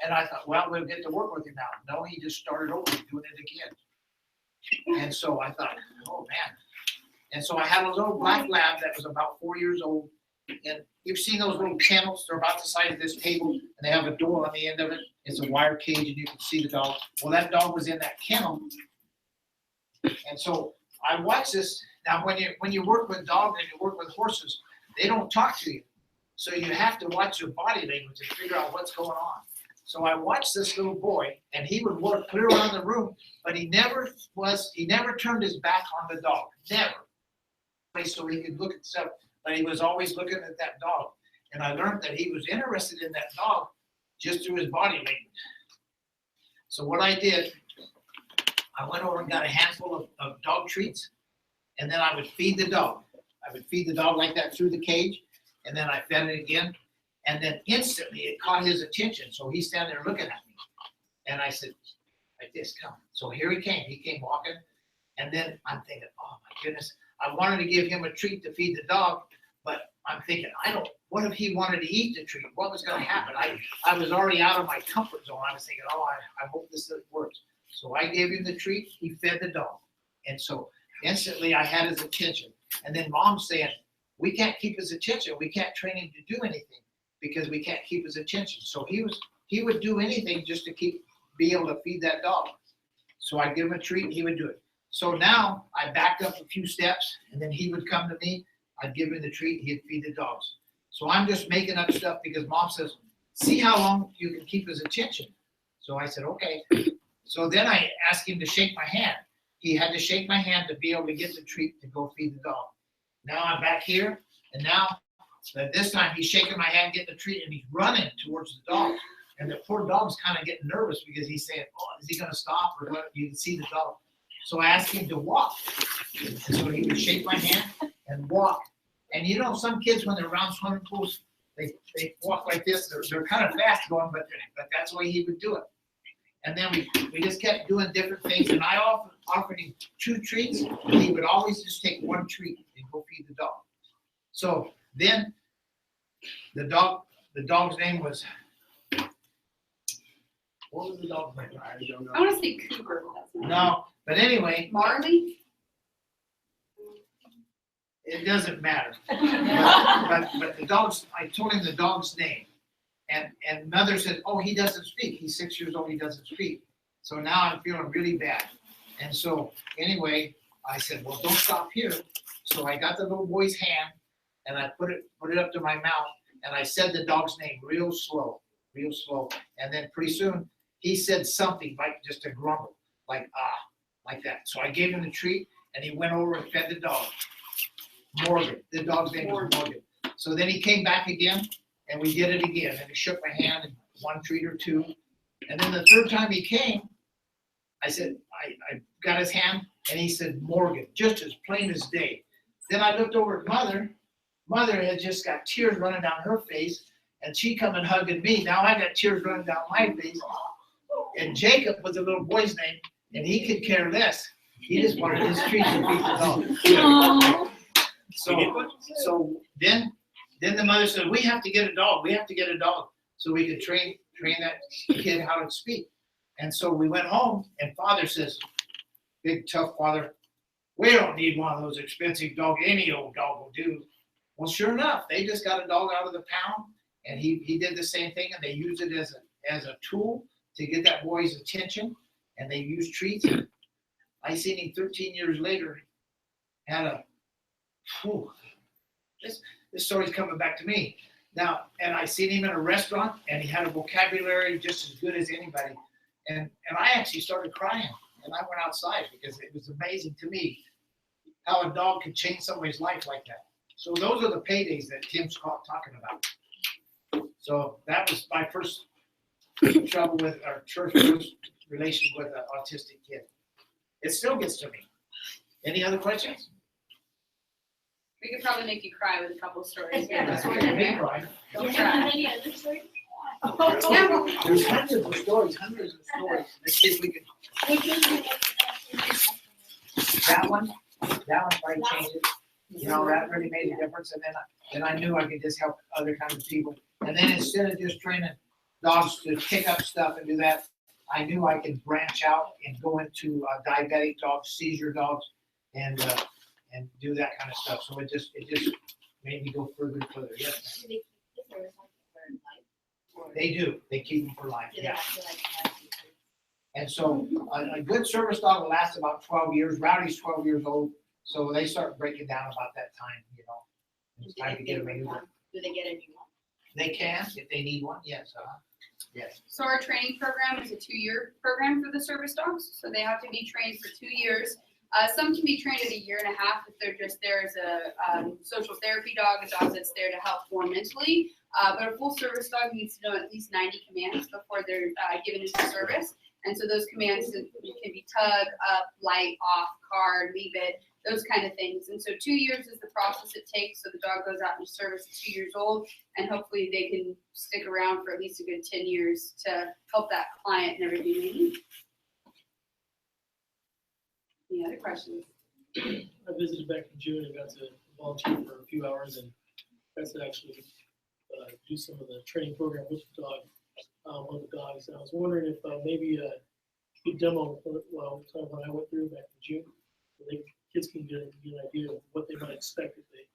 and I thought, well, we'll get to work with him now. No, he just started over doing it again. And so I thought, oh man. And so I had a little black lab that was about 4 years old. And you've seen those little kennels, they're about the size of this table, and they have a door on the end of it. It's a wire cage and you can see the dog. Well, that dog was in that kennel. And so I watched this. Now, when you work with dogs and you work with horses, they don't talk to you. So you have to watch your body language and figure out what's going on. So I watched this little boy, and he would work clear around the room, but he never turned his back on the dog, never. So he could look at stuff, but he was always looking at that dog. And I learned that he was interested in that dog just through his body language. So what I did, I went over and got a handful of dog treats, and then I would feed the dog. I would feed the dog like that through the cage, and then I fed it again. And then instantly it caught his attention. So he's standing there looking at me. And I said, like this, come. So here he came. He came walking. And then I'm thinking, oh my goodness. I wanted to give him a treat to feed the dog, but I'm thinking, what if he wanted to eat the treat? What was going to happen? I was already out of my comfort zone. I was thinking, oh, I hope this works. So I gave him the treat. He fed the dog. And so instantly I had his attention. And then Mom's saying, we can't keep his attention. We can't train him to do anything because we can't keep his attention. So he would do anything just to be able to feed that dog. So I'd give him a treat, he would do it. So now I backed up a few steps and then he would come to me, I'd give him the treat, he'd feed the dogs. So I'm just making up stuff because Mom says, see how long you can keep his attention. So I said, okay. So then I asked him to shake my hand. He had to shake my hand to be able to get the treat to go feed the dog. Now I'm back here, and now this time he's shaking my hand, getting the treat, and he's running towards the dog. And the poor dog's kind of getting nervous because he's saying, oh, is he going to stop or what? You can see the dog. So I asked him to walk. And so he would shake my hand and walk. And you know, some kids, when they're around swimming pools, they walk like this. They're kind of fast going, but that's the way he would do it. And then we just kept doing different things. And I offered him 2 treats. And he would always just take 1 treat and go feed the dog. So then the dog's name was, what was the dog's name? I don't know. I want to say Cooper. But that's not No, but anyway, Marley? it doesn't matter. But the dog's, I told him the dog's name. And mother said, oh, he doesn't speak. He's 6 years old, he doesn't speak. So now I'm feeling really bad. And so anyway, I said, well, don't stop here. So I got the little boy's hand and I put it up to my mouth and I said the dog's name real slow. And then pretty soon he said something like just a grumble, like like that. So I gave him the treat and he went over and fed the dog. Morgan, the dog's name was Morgan. So then he came back again and we did it again. And he shook my hand and 1 treat or 2. And then the 3rd time he came, I said, I got his hand and he said, Morgan, just as plain as day. Then I looked over at Mother. Mother had just got tears running down her face and she come and hugging me. Now I got tears running down my face. And Jacob was the little boy's name and he could care less. He just wanted his treat to feed the dog. So then the mother said, we have to get a dog. We have to get a dog so we could train that kid how to speak. And so we went home and Father says, big tough father, we don't need one of those expensive dogs. Any old dog will do. Well, sure enough, they just got a dog out of the pound and he did the same thing and they used it as a tool to get that boy's attention and they used treats. I seen him 13 years later, had this story's coming back to me. Now, and I seen him in a restaurant and he had a vocabulary just as good as anybody. And I actually started crying and I went outside because it was amazing to me how a dog could change somebody's life like that. So those are the paydays that Tim's talking about. So that was my first trouble with our first relation with an autistic kid. It still gets to me. Any other questions? We could probably make you cry with a couple of stories. Yeah, That's that's what what we're I doing. right. Don't Do you have try. any other stories? There's hundreds of stories. Let's see if we can. That one? That one probably changed it. You know, that really made a difference. And then I knew I could just help other kinds of people. And then instead of just training dogs to pick up stuff and do that, I knew I could branch out and go into diabetic dogs, seizure dogs, and do that kind of stuff. So it just made me go further and further. Yes, Do they keep the service dog for life? Or they do. They keep them for life. do they Yeah. have to like have teachers? And so a good service dog will last about 12 years. Rowdy's 12 years old, so they start breaking down about that time. You know, it's Do time they to get them a get new one. one? Do they get a new one? They can if they need one. Yes. Yes. So our training program is a 2-year program for the service dogs. So they have to be trained for 2 years. Some can be trained at 1.5 years if they're just there as a social therapy dog, a dog that's there to help more mentally. But a full service dog needs to know at least 90 commands before they're given into service. And so those commands can be tug, up, light, off, card, leave it, those kind of things. And so 2 years is the process it takes. So the dog goes out into service at 2 years old, and hopefully they can stick around for at least a good 10 years to help that client and everything they need. Any other questions? I visited back in June and got to volunteer for a few hours and got to actually do some of the training program with the dog, one of the dogs. And I was wondering if maybe you could demo, well, kind of what I went through back in June. So kids can get an idea of what they might expect if they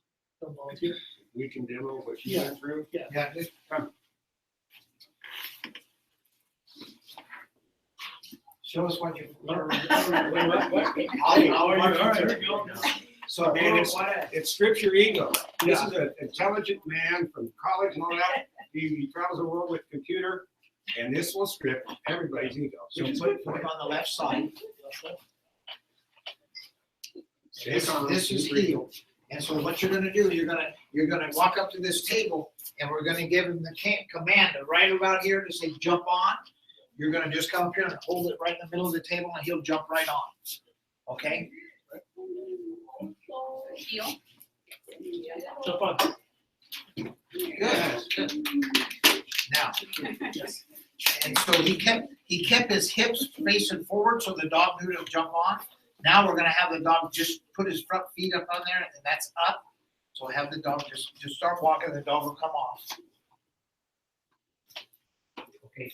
come volunteer. We can demo what you went through. Yeah. Just come. Show us what you. So And it strips your ego. This is an intelligent man from college and all that. He travels the world with computer, and this will strip everybody's ego. So put it on the left side. This is healed. And so what you're gonna do, you're gonna walk up to this table, and we're gonna give him the command right about here to say jump on. You're gonna just come up here and hold it right in the middle of the table, and he'll jump right on. Okay? Heel. Jump on. Good. Now, Yes. and so he kept his hips facing forward so the dog knew to jump on. Now we're gonna have the dog just put his front feet up on there, and that's up. So have the dog just start walking, the dog will come off. Okay.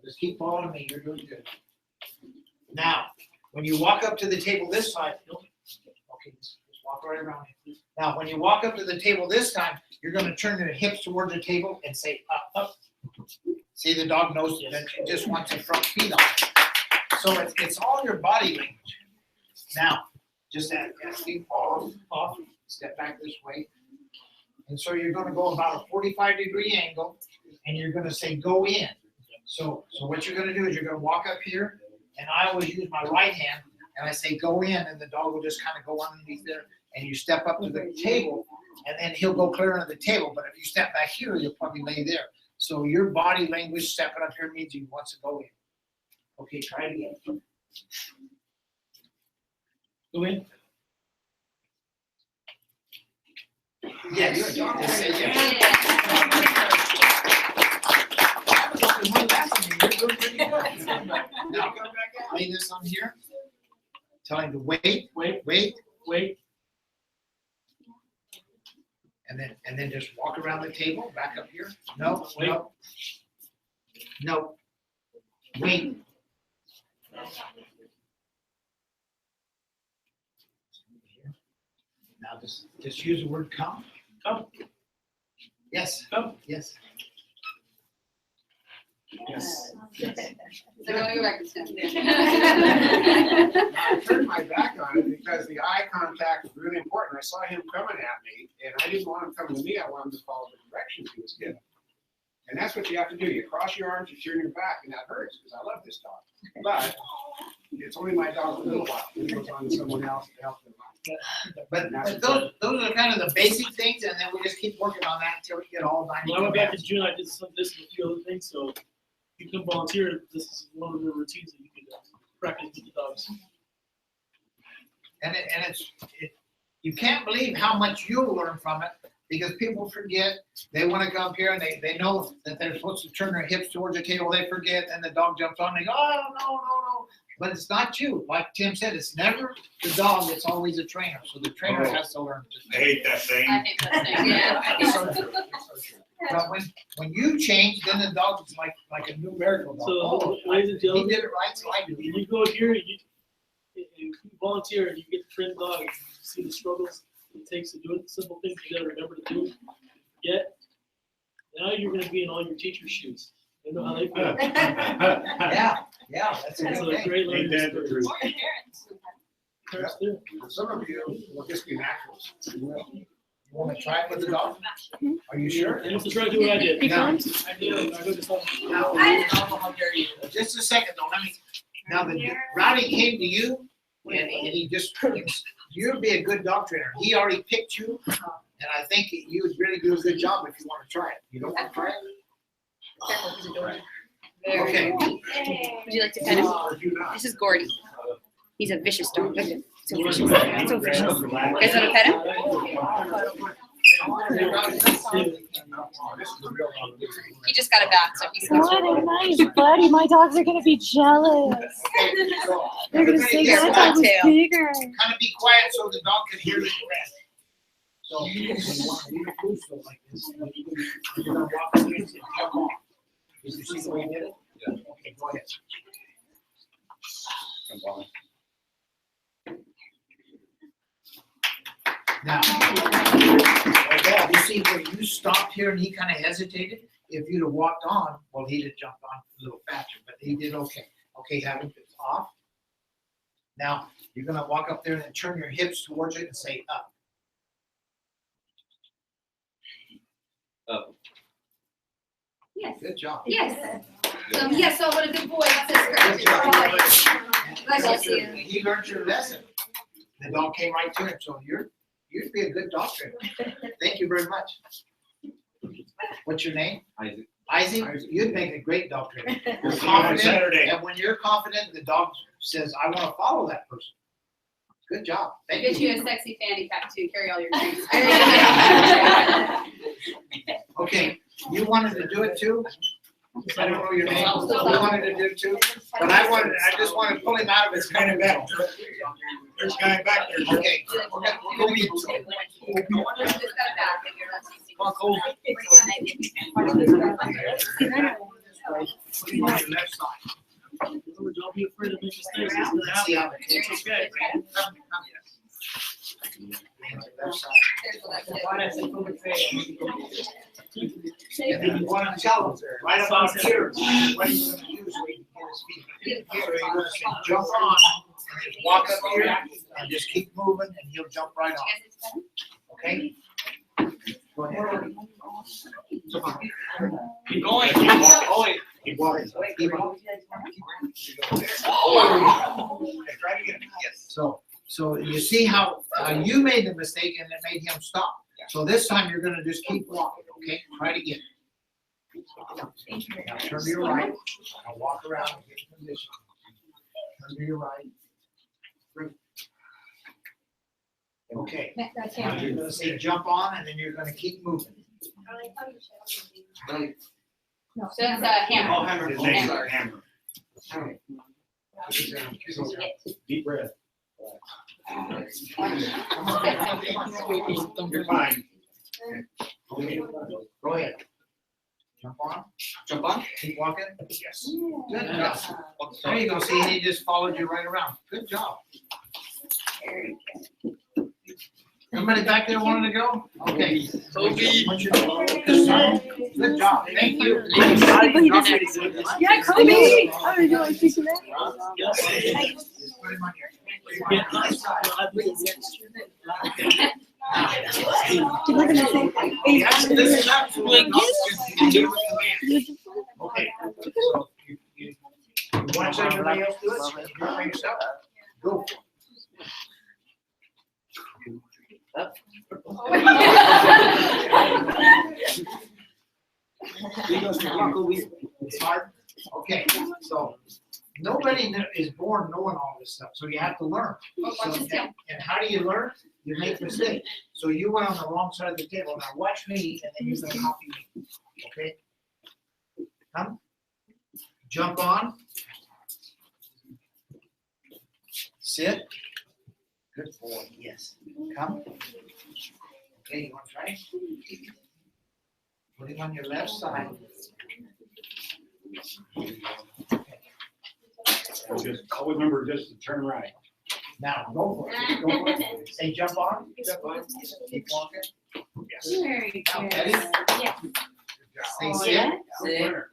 Just keep following me, you're doing good. Now, when you walk up to the table this side, okay, just walk right around here. Now, when you walk up to the table this time, you're gonna turn your hips towards the table and say up, up. See, the dog knows that it just wants his front feet on. So it's all your body language. Now, just asking off, step back this way. And so you're gonna go about a 45-degree angle, and you're gonna say go in. So what you're gonna do is you're gonna walk up here, and I always use my right hand, and I say go in, and the dog will just kind of go underneath there, and you step up to the table, and then he'll go clear under the table. But if you step back here, you'll probably lay there. So your body language stepping up here means he wants to go in. Okay, try it again. Go in. Yes. Just say yes. Now, lay this on here. Tell him to wait. And then just walk around the table, back up here. No. Wait. Now just use the word come. Come. Yes. Come. Yes. Yes. So I'm gonna go back to Tim. I turned my back on it because the eye contact was really important. I saw him coming at me, and I didn't want him coming to me. I wanted him to follow the directions he was giving. And that's what you have to do. You cross your arms, you turn your back, and that hurts because I love this dog. But it's only my dog for a little while. It goes on to someone else to help them out. But those are kind of the basic things, and then we just keep working on that until we get all 90 When I went back in commands. June, I did this and a few other things, so you can volunteer. This is one of the routines that you can practice with the dogs. And you can't believe how much you'll learn from it, because people forget. They want to come here and they know that they're supposed to turn their hips towards the table. They forget, and the dog jumps on. They go, oh no. but it's not you. Like Tim said, it's never the dog, it's always a trainer. So the trainer has to learn. I hate that thing. I hate that thing, yeah. But when you change, then the dog is like a new miracle dog. So, ladies and He gentlemen, did it right, so I did when it. you go here, you volunteer and you get to train the dog, and you see the struggles it takes to do it, the simple things you gotta remember to do. Yet, now you're gonna be in all your teacher's shoes. You know how they feel. Yeah, that's a It's good a thing. great learning Ain't that the experience. truth? Parents do. Some of you will just be naturals. You wanna try it with the dog? Are you sure? And it's try to do what I did. Now, I did, I heard this all. now, just a second though, now the Rowdy came to you and he just, you'd be a good dog trainer. He already picked you and I think you would really do a good job if you wanna try it. You don't wanna try it? Okay. Would you like to pet him? This is Gordy. He's a vicious dog. Look at him. So vicious. So vicious. You guys want to pet him? He just got a bath, so he's Oh, they're nice, buddy. My dogs are gonna be jealous. They're gonna say Here's that dog was Cocktail. bigger. Kind of be quiet so the dog can hear you. So you want to leave a food store like this. You're gonna walk against it, jump off. Did you see the way he did it? Yeah. Okay, go ahead. Now, like that, you see where you stopped here and he kind of hesitated? If you'd have walked on, well, he'd have jumped on a little faster, but he did okay. Okay, have him off. Now, you're gonna walk up there and then turn your hips towards it and say up. Yes, Good job. yes. Yes, oh, what a good boy. That's his Good job. Nice to see you. He learned your lesson. The dog came right to him, so you'd be a good dog trainer. Thank you very much. What's your name? Isaac. Isaac, you'd make a great dog trainer. You're See you on confident, Saturday. and when you're confident, the dog says, I wanna follow that person. Good job, I'll thank get you. you a sexy fanny pack too, carry all your treats. Okay, you wanted to do it too? I don't know your name, you wanted to do it too, but I just wanted to pull him out of his Kind of back. There's a guy back there. Okay, we're gonna go meet him. Put him on your left side. Don't be afraid to make mistakes. It's gonna Let's see happen. how it It's okay. Come. Left side. And then you want to tell him right about here, what he's gonna use so he can get his feet. Here, you're gonna say, jump on, and then walk up here, and just keep moving, and he'll jump right on, okay? Go ahead. Keep going. Keep going. Keep walking. Keep on. Try to get it. Yes. So you see how you made the mistake and it made him stop. So this time you're gonna just keep walking, okay? Try it again. Now turn to your right. Now walk around and get in position. Turn to your right. Great. Okay. Now you're gonna say jump on and then you're gonna keep moving. So it's a hammer. Oh, hammer. His name's Hammer. Deep breath. You're fine. Go ahead. Jump on, Jump on. keep walking. Yes. Good job. There you go, see, he just followed you right around. Good job. Everybody back there wanted to go? Okay. Toby. What's your name? Good job, thank you. Yeah, Kobe. Oh, you want to speak to that? Put him on your- You're looking at the same Yes, this is absolutely not just you. Okay, so you want to everybody else do it? You do it by yourself? Go. It's hard. Okay, so nobody is born knowing all this stuff, so you have to learn. Watch his tail. And how do you learn? You make mistakes. So you went on the wrong side of the table. Now watch me, and then you're gonna copy me. Okay? Come. Jump on. Sit. Good boy, yes. Come. Okay, you want to try? Put him on your left side. Just always remember just to turn right. Now, go for it. Go for it. Say jump on. Jump on. Keep walking. Yes. Very Now, good. Eddie. Yeah. Say sit. Yeah. Winner.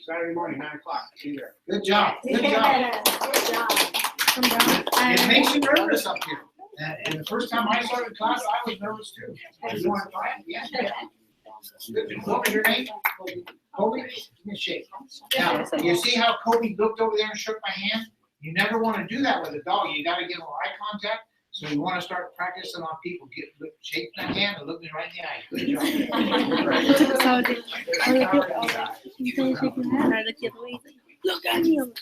Saturday morning, 9 o'clock, see you there. Good job. Good job. Good job. It makes you nervous up here. And the first time I started class, I was nervous too. You want to try it? Yeah. Good. What was your name? Kobe? Give me a shake. Now, you see how Kobe looked over there and shook my hand? You never want to do that with a dog. You got to give them eye contact. So you want to start practicing on people. Shake my hand and look me right in the eye. Good job. So did I look at you can shake your hand or look the other way? Look at him.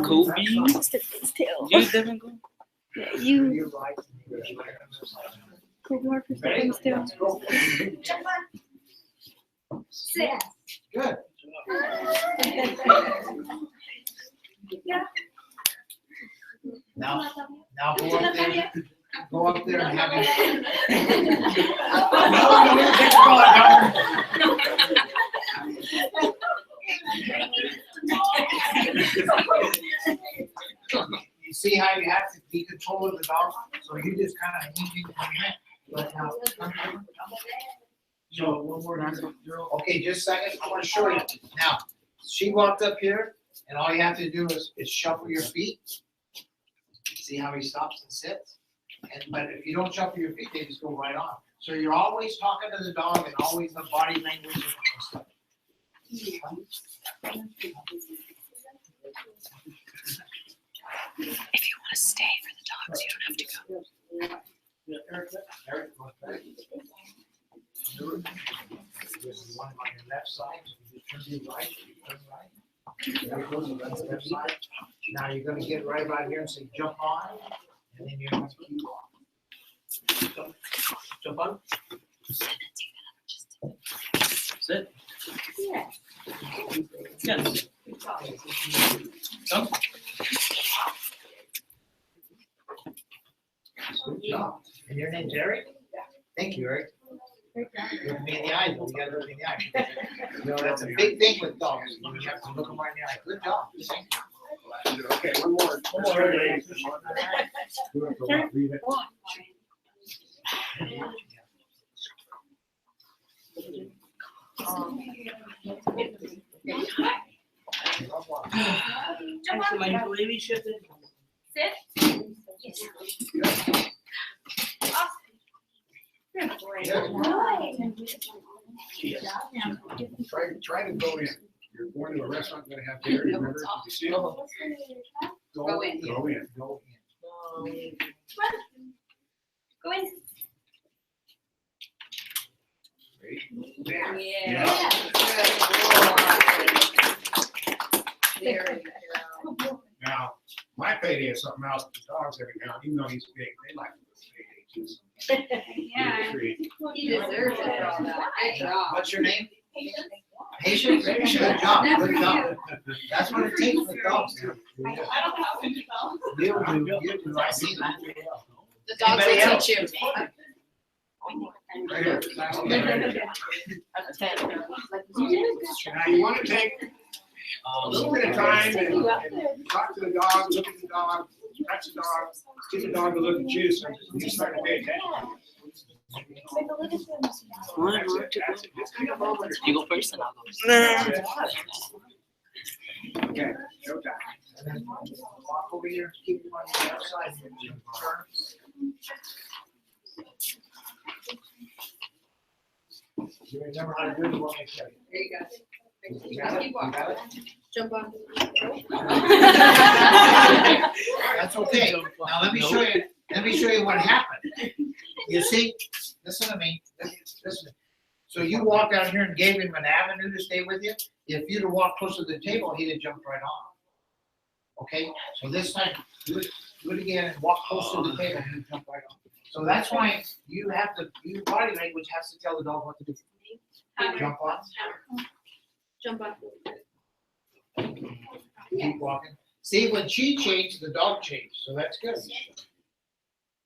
Kobe. You didn't go. Yeah, you. Kobe Marcus Ready? still. Let's go. Sit. Good. Now go up there. Go up there and have him. You see how you have to be control of the dog, so you just kind of easy to come in. But now, so one more time. Okay, just a second. I want to show you. Now, she walked up here, and all you have to do is shuffle your feet. See how he stops and sits? But if you don't shuffle your feet, they just go right on. So you're always talking to the dog and always the body language and stuff. If you want to stay for the dogs, you don't have to go. Yeah, Eric, go back. This is one on your left side. You turn to your right, turn right. There goes the left side. Now you're gonna get right about here and say jump on, and then you're gonna keep on. Jump on. Sit. Yeah. Yes. Come. Good job. And your name's Eric? Thank you, Eric. Look me in the eye, though. You gotta look me in the eye. You know, that's a big thing with dogs. You have to look them right in the eye. Good job. Thank you. Okay, one more. Jump on. baby shifted. Sit. Yes. Good boy. Try to go in. You're going to a restaurant, gonna have dinner, remember, did you see it? Go in. Go in. Go in. Go in. There. Yeah. Very Now, my payday is something else, the dogs every now, even though he's big, they like the payday too. Yeah, he deserves it for all that. Good job. What's your name? Patience? Good job. Good job. That's what it takes with dogs. I don't have to develop. You do. I see that. The dogs Anybody will else? teach you. Right here. That's 10. Now, you wanna take a little bit of time and talk to the dog, look at the dog, touch the dog, get the dog to look at you, so you start to pay attention. That's it. Just take a moment. You go first and I'll go. Okay, showtime. And then walk over here, keep him on the left side. And then turn. You remember how to do it, what I tell you. There you go. You got it? Keep You walking. got it? Jump on. That's okay. Now let me show you what happened. You see, listen to me, listen. So you walked out here and gave him an avenue to stay with you. If you'd have walked closer to the table, he'd have jumped right on. Okay, so this time, do it again and walk close to the table and he'll jump right on. So that's why you have to, your body language has to tell the dog what to do. Jump on. Jump on. Keep walking. See, when she changed, the dog changed, so that's good.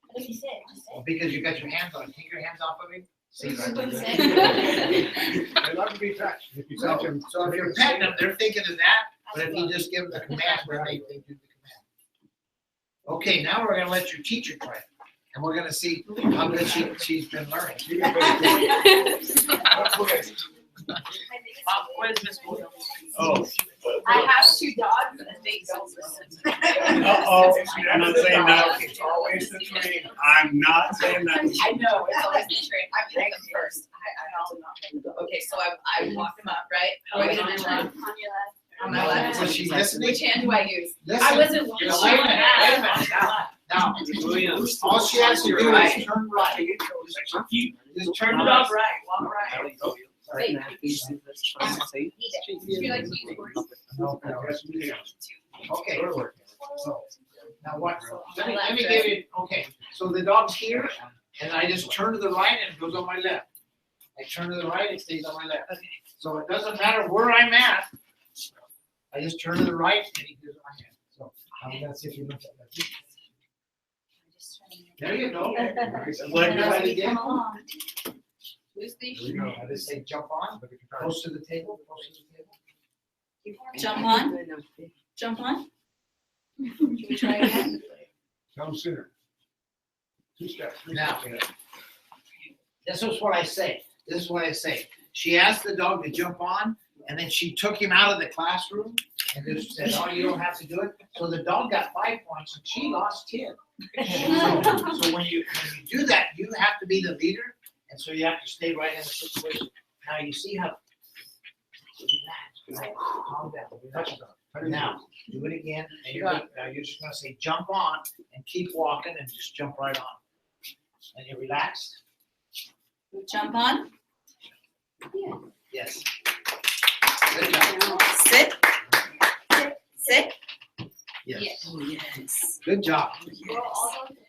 What if you sit? Just sit. Well, because you got your hands on, take your hands off of him. See, right Sit. They love to be touched. If you touch them. So if you're petting them, they're thinking of that, but if you just give them the command, then they do the command. Okay, now we're gonna let your teacher try it, and we're gonna see how good she's been learning. Where's Miss Boyle? Oh. I have 2 dogs and they don't listen. Uh-oh, I'm not saying that. It's always the train. I'm not saying that. I know, it's always the trick. I'm paying them first. I'm also not paying them. Okay, so I walk them up, right? How do I get them in left? On my left. Was she listening? Which hand do I use? Listen. I wasn't. You know, wait a minute. Now, all she has to do is turn right. Just turn it Walk up. right, walk right. Sorry. Would you like to use yours? Okay. So, now what, let me give you, okay, so the dog's here, and I just turn to the right and it goes on my left. I turn to the right, it stays on my left. So it doesn't matter where I'm at, I just turn to the right and he goes on my left. So, I'm gonna see if you look at that. There you go. Let me try it again. Who's the? There you go. I just say jump on, close to the table, close to the table. Jump on. Jump on. Can we try again? Come sooner. 2 steps. 3 Now, steps. this is what I say. This is what I say. She asked the dog to jump on, and then she took him out of the classroom and just said, "Oh, you don't have to do it." So the dog got 5 points, and she lost 10. So when you do that, you have to be the leader, and so you have to stay right in the situation. Now you see how relax, calm down. Touch it up. Now do it again, and now you're just gonna say jump on and keep walking and just jump right on. And you're relaxed. Jump on. Yes. Good job. Sit. Sit. Yes. Oh, yes. Good job.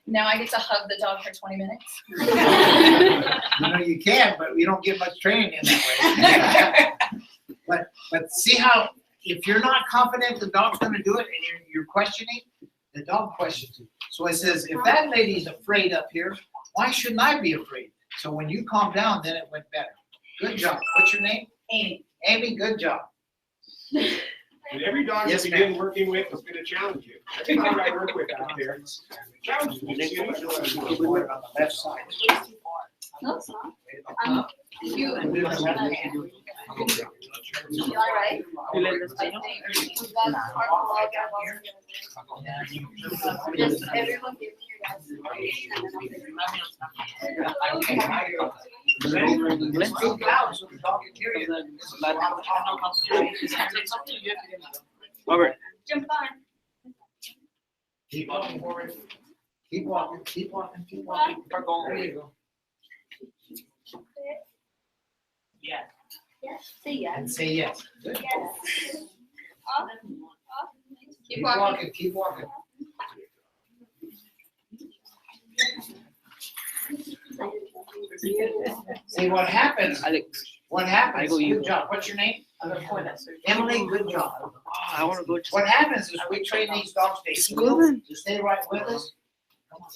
Now I get to hug the dog for 20 minutes. You know, you can, but we don't get much training in that way. But see how, if you're not confident the dog's gonna do it and you're questioning, the dog questions you. So it says, if that lady's afraid up here, why shouldn't I be afraid? So when you calm down, then it went better. Good job. What's your name? Amy. Amy, good job. And every dog Yes, you begin working with is gonna challenge you. Every dog I work with out there, challenge me. See how much you Put it on the left side. No, it's not. You. And do the left hand. You all right? You like this? Just everyone give me your guys' information and then I'll give you. Let's speak loud so the dog can hear you. Robert. Jump on. Keep walking forward. Keep walking, keep walking, keep walking. There you go. Yeah. Yes. Say yes. And say yes. Good. Yes. Off. Off. Keep Keep walking. walking, keep walking. See what happens, Alex. what happens, I go you. good job, what's your name? Emily, good job. Oh, I want to go to. What happens is we train these dogs to stay right with us. Come on.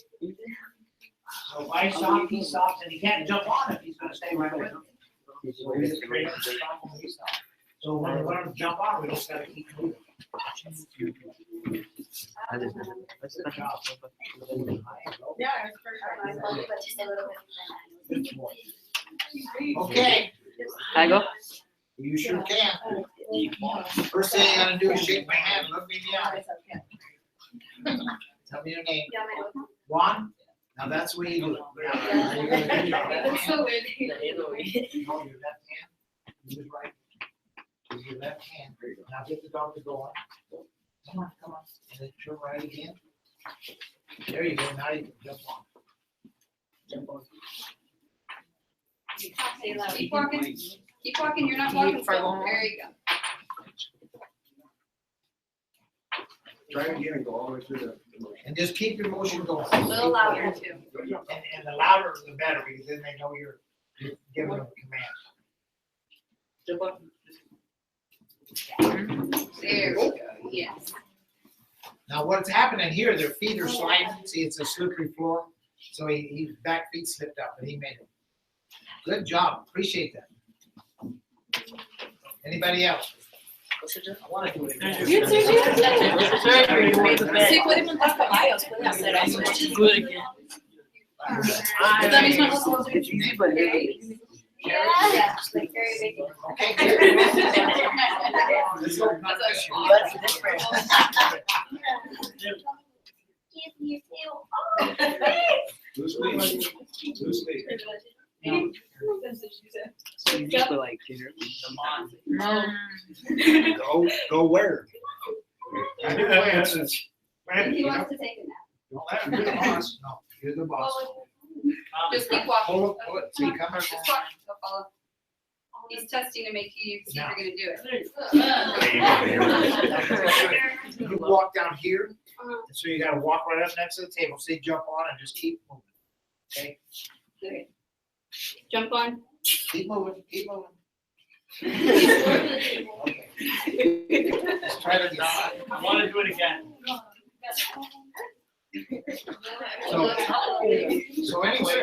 So if I stop, he stops, and he can't jump on if he's gonna stay right with me. So we just train him to stop when we stop. So when we want him to jump on, we just gotta keep moving. Good job. Yeah, it's perfect. Okay, I go. you sure can. First thing you gotta do is shake my hand, look me in the eye. Tell me your name. Juan? Now that's what you do. Now you're gonna do your left That's so hand. weird. No, your left hand. Use right. Use your left hand. Now get the dog to go on. Come on, come on. And then turn right again. There you go. Now you can jump on. Jump on. Keep walking. Keep walking. You're not walking slow. There you go. Try it again and go all the way through the motion. And just keep your motion going. A little louder too. And the louder the better, because then they know you're giving them a command. Jump on. There we go, yes. Now what's happening here, their feet are sliding. See, it's a slippery floor. So his back feet slipped up, but he made it. Good job. Appreciate that. Anybody else? I want to do it. You too, you too. Surgery, you made the bed. Sí, podemos dar caballos, puede hacer eso. Do it again. Esta misma cosa. It's easy, but heavy. Yeah, like very big. Okay. Let's hope not this year. That's different. Give me your tail. Oh, Loose leaf. Loose leaf. So you just put like dinner. Go where? I do plans. He wants to take a nap. Don't let him be the boss. No, you're the boss. Just keep walking. Pull it, see, come Just here. walk, he'll follow. He's testing to make you see if you're gonna do it. You walk down here, and so you gotta walk right up next to the table, say jump on and just keep moving. Okay, Okay. Jump on. keep moving, keep moving. Okay. Let's try it again. I want to do it again. So anyway.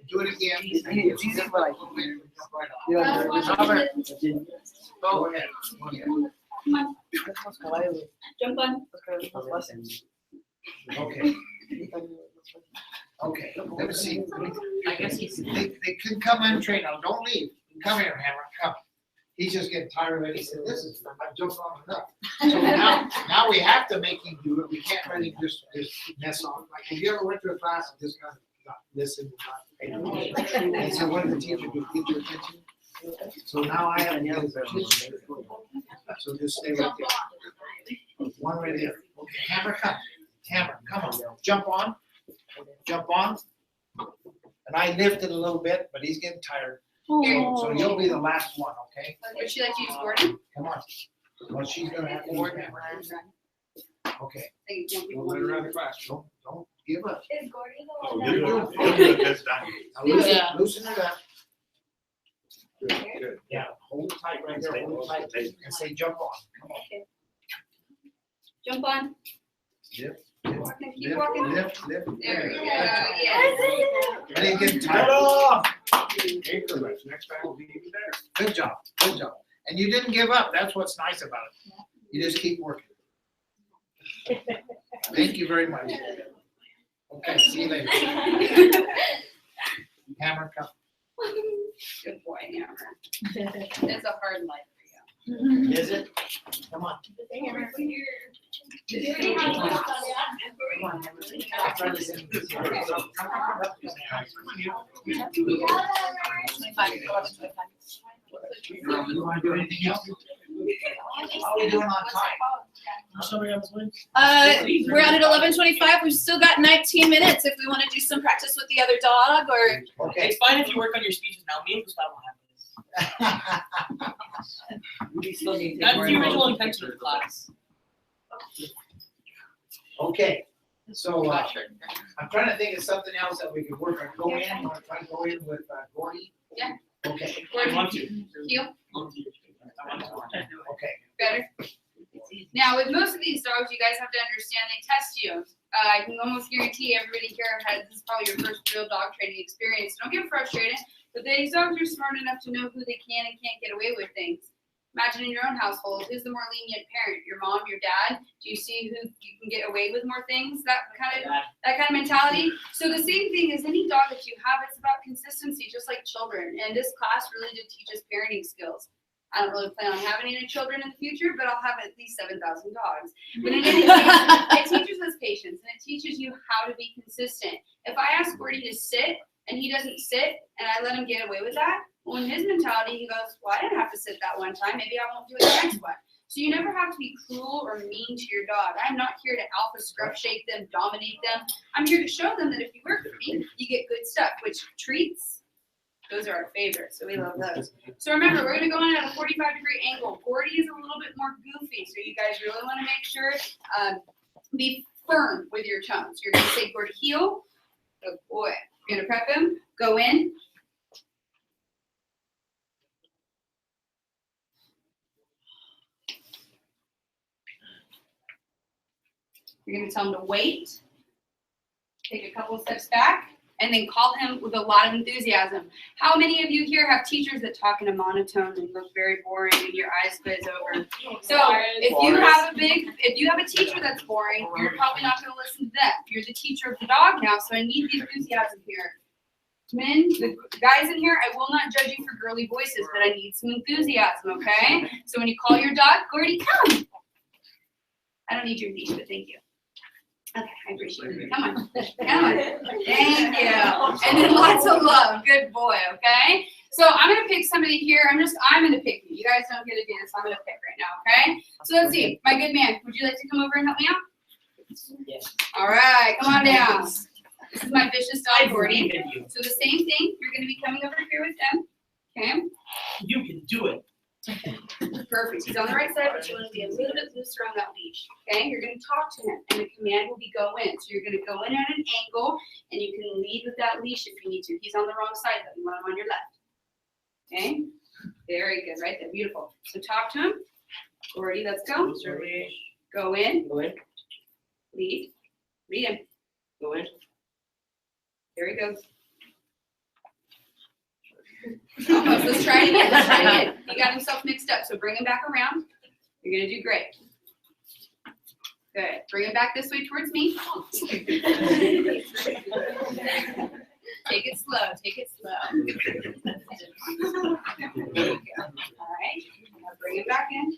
Do it again. It's easy, but like, Go ahead. Jump on. Okay. Okay, let me see. I guess he's. They can come untrained now, don't leave. Come here, Hammer, come. He's just getting tired of it. He said, this is, I've jumped on enough. So now we have to make him do it. We can't let him just mess off. Like, have you ever went to a class and just kind of not listen? And so what did the teacher do? Get your attention? So now I have to get his attention. So just stay right there. One right there. Okay, Hammer, come. Hammer, come on. Jump on. Jump on. And I lifted a little bit, but he's getting tired. So you'll be the last one, okay? Would you like to use Gordon? Come on. Well, she's gonna have to work that. Okay. Thank you. Don't let her out of the class. Don't give up. Is Gordy the Oh, one you're that- doing good this time. Now Yeah. loosen it up. Good, good. Yeah, hold tight right there, hold tight, and say jump on. Come on. Jump on. Lift, Walking, keep lift, walking. lift, lift. There we go, yes. I didn't get Get tired. off! Increments. Next time will be even better. Good job, good job. And you didn't give up. That's what's nice about it. You just keep working. Thank you very much. Okay, see you later. Hammer, come. Good boy, Hammer. It's a hard life for you. Is it? Come on. Come on, Hammer. I'll try this in. You wanna do anything else? How are we doing on time? Somebody else win? We're at 11:25. We've still got 19 minutes if we want to do some practice with the other dog or. Okay. It's fine if you work on your speeches now. Me and Gustavo have this. That's the original intention of the class. Okay, so, I'm trying to think of something else that we could work on. Go in, you wanna try to go in with, Gordy? Yeah. Okay, I want to. Heel, okay. better. Now, with most of these dogs, you guys have to understand they test you. I can almost guarantee everybody here has, this is probably your first real dog training experience. Don't get frustrated, but these dogs are smart enough to know who they can and can't get away with things. Imagine in your own household, who's the more lenient parent? Your mom, your dad? Do you see who you can get away with more things? That kind of mentality. So the same thing as any dog that you have, it's about consistency, just like children. And this class really did teach us parenting skills. I don't really plan on having any children in the future, but I'll have at least 7,000 dogs. But in any case, it teaches us patience and it teaches you how to be consistent. If I ask Gordy to sit and he doesn't sit and I let him get away with that, well, in his mentality, he goes, well, I didn't have to sit that one time. Maybe I won't do it the next one. So you never have to be cruel or mean to your dog. I'm not here to alpha scruff shake them, dominate them. I'm here to show them that if you work with me, you get good stuff, which treats, those are our favorites. So we love those. So remember, we're going to go in at a 45-degree angle. Gordy is a little bit more goofy. So you guys really want to make sure, be firm with your tones. You're going to say Gordy heel. Good boy. You're going to prep him. Go in. You're gonna tell him to wait, take a couple of steps back, and then call him with a lot of enthusiasm. How many of you here have teachers that talk in a monotone and look very boring and your eyes glaze over? So if you have a teacher that's boring, you're probably not gonna listen to them. You're the teacher of the dog now, so I need the enthusiasm here. Men, the guys in here, I will not judge you for girly voices, but I need some enthusiasm, okay? So when you call your dog, Gordy, come. I don't need your leash, but thank you. Okay, I appreciate it. Come on. Come on. Thank you. And then lots of love. Good boy, okay? So I'm going to pick somebody here. I'm going to pick you. You guys don't get to do this. I'm going to pick right now, okay? So let's see. My good man, would you like to come over and help me out? Yes. All right, come on down. This is my vicious I dog, Gordy. believe in you. So the same thing. You're going to be coming over here with them, okay? You can do it. Perfect. He's on the right side, but you want to be a little bit looser on that leash. Okay? You're going to talk to him, and the command will be go in. So you're going to go in at an angle, and you can lead with that leash if you need to. He's on the wrong side, though. You want him on your left. Okay? Very good. Right there. Beautiful. So talk to him. Gordy, let's go. Go in. Go in. Lead. Lead him. Go in. There he goes. Almost. Let's try it again. Let's try it again. He got himself mixed up, so bring him back around. You're going to do great. Good. Bring him back this way towards me. Take it slow. Take it slow. There you go. All right. Now bring him back in.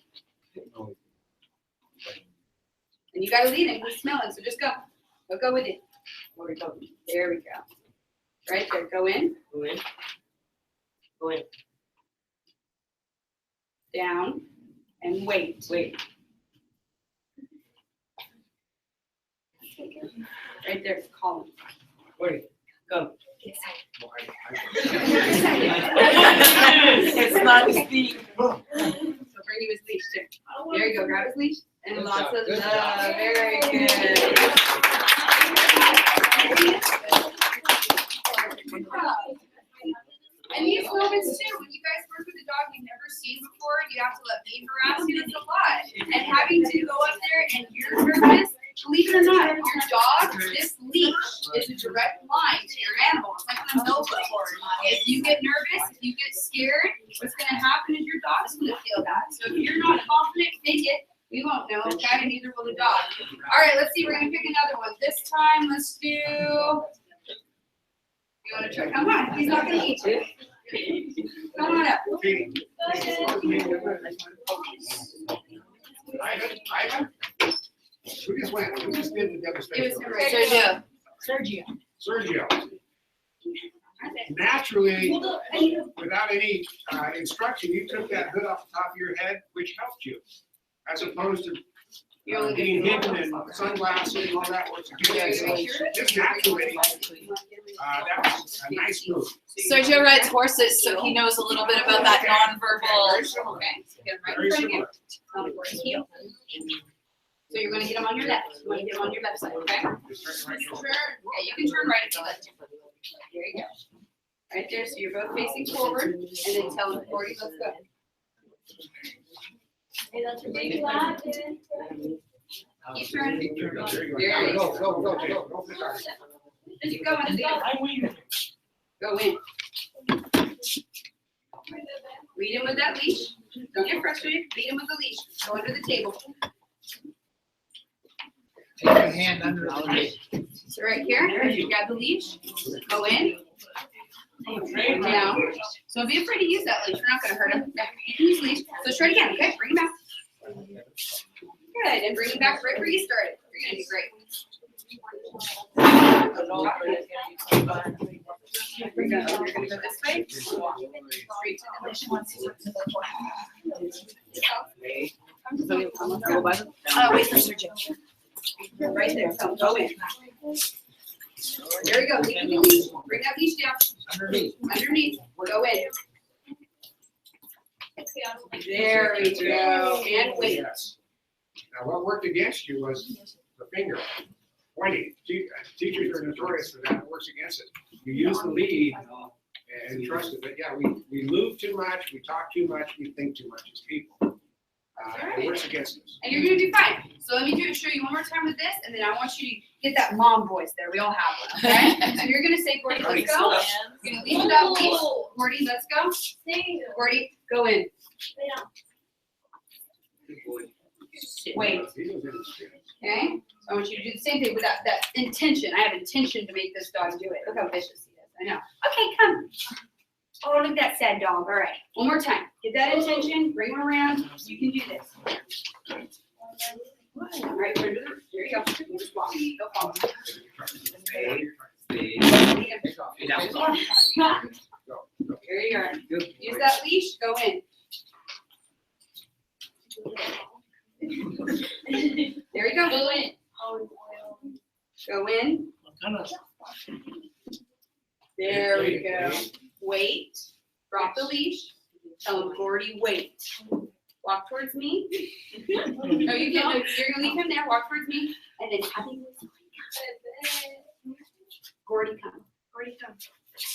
And you got to lead him. He's smelling, so just go. Go with it. There we go. Right there. Go in. Go in. Go in. Down. And wait. Wait. Right there. Call him. Wait. Go. It's not Steve. So bring him his leash too. There you go. Grab his leash. And lots of love. Very good. And these moments too, when you guys work with a dog you've never seen before, you have to let me harass you, it's a lot. And having to go up there and you're nervous, believe it or not, your dog, this leash is a direct line to your animal. It's like an umbilical cord. If you get nervous, if you get scared, what's gonna happen is your dog's gonna feel that. So if you're not confident, fake it. We won't know, okay? And neither will the dog. All right, let's see. We're gonna pick another one. This time, let's do. You want to try? Come on. He's not gonna eat you. Come on up. Ivan? Who just went? Who just did the It devastation? was him right there. Sergio. Naturally, without any instruction, you took that hood off the top of your head, which helped you, as opposed to being hidden in sunglasses and all that works against you. So just naturally, that was a nice move. Sergio rides horses, so he knows a little bit about that nonverbal. Very similar. Okay. So get him right Very in front of you. similar. So you're going to get him on your left. You want to get him on your left side, okay? Just turn right shoulder. Yeah, you can turn right if you like. There you go. Right there. So you're both facing forward, and then tell him, Gordy, let's go. Hey, that's your big laugh. Keep turning. There you There you go. go. Go. Just go in. I'm waiting. Go in. Lead him with that leash. Don't get frustrated. Lead him with the leash. Go under the table. Take your hand under the table. So right here, you got the leash. Go in. And down. So don't be afraid to use that leash. We're not going to hurt him. Yeah, you can use leash. So let's try it again. Okay, bring him back. Good. And bring him back right where you started. You're going to do great. You're going to go this way. Straight to the leash. Wait for Sergio. Right there. Go in. There we go. Lead the leash. Bring that leash down. Underneath. Go in. There we go. And wait. Now, what worked against you was the finger pointing. Teachers are notorious for that. It works against it. You use the lead and trust it. But yeah, we move too much, we talk too much, we think too much as people. It works against us. And you're gonna do fine. So let me show you one more time with this, and then I want you to get that mom voice there. We all have one, okay? So you're gonna say, Gordy, let's go. You're gonna leave without leash. Gordy, let's go. Gordy, go in. Wait. Okay? So I want you to do the same thing with that intention. I have intention to make this dog do it. Look how vicious he is. I know. Okay, come. Oh, look at that sad dog. All right. One more time. Get that intention. Bring him around. You can do this. All right. Here you go. You just walk. Go follow. There you are. Use that leash. Go in. There you go. Go in. Go in. There we go. Wait. Drop the leash. Tell him, Gordy, wait. Walk towards me. No, you can't. No, you're gonna leave him there. Walk towards me, and then Gordy, come. Gordy, come.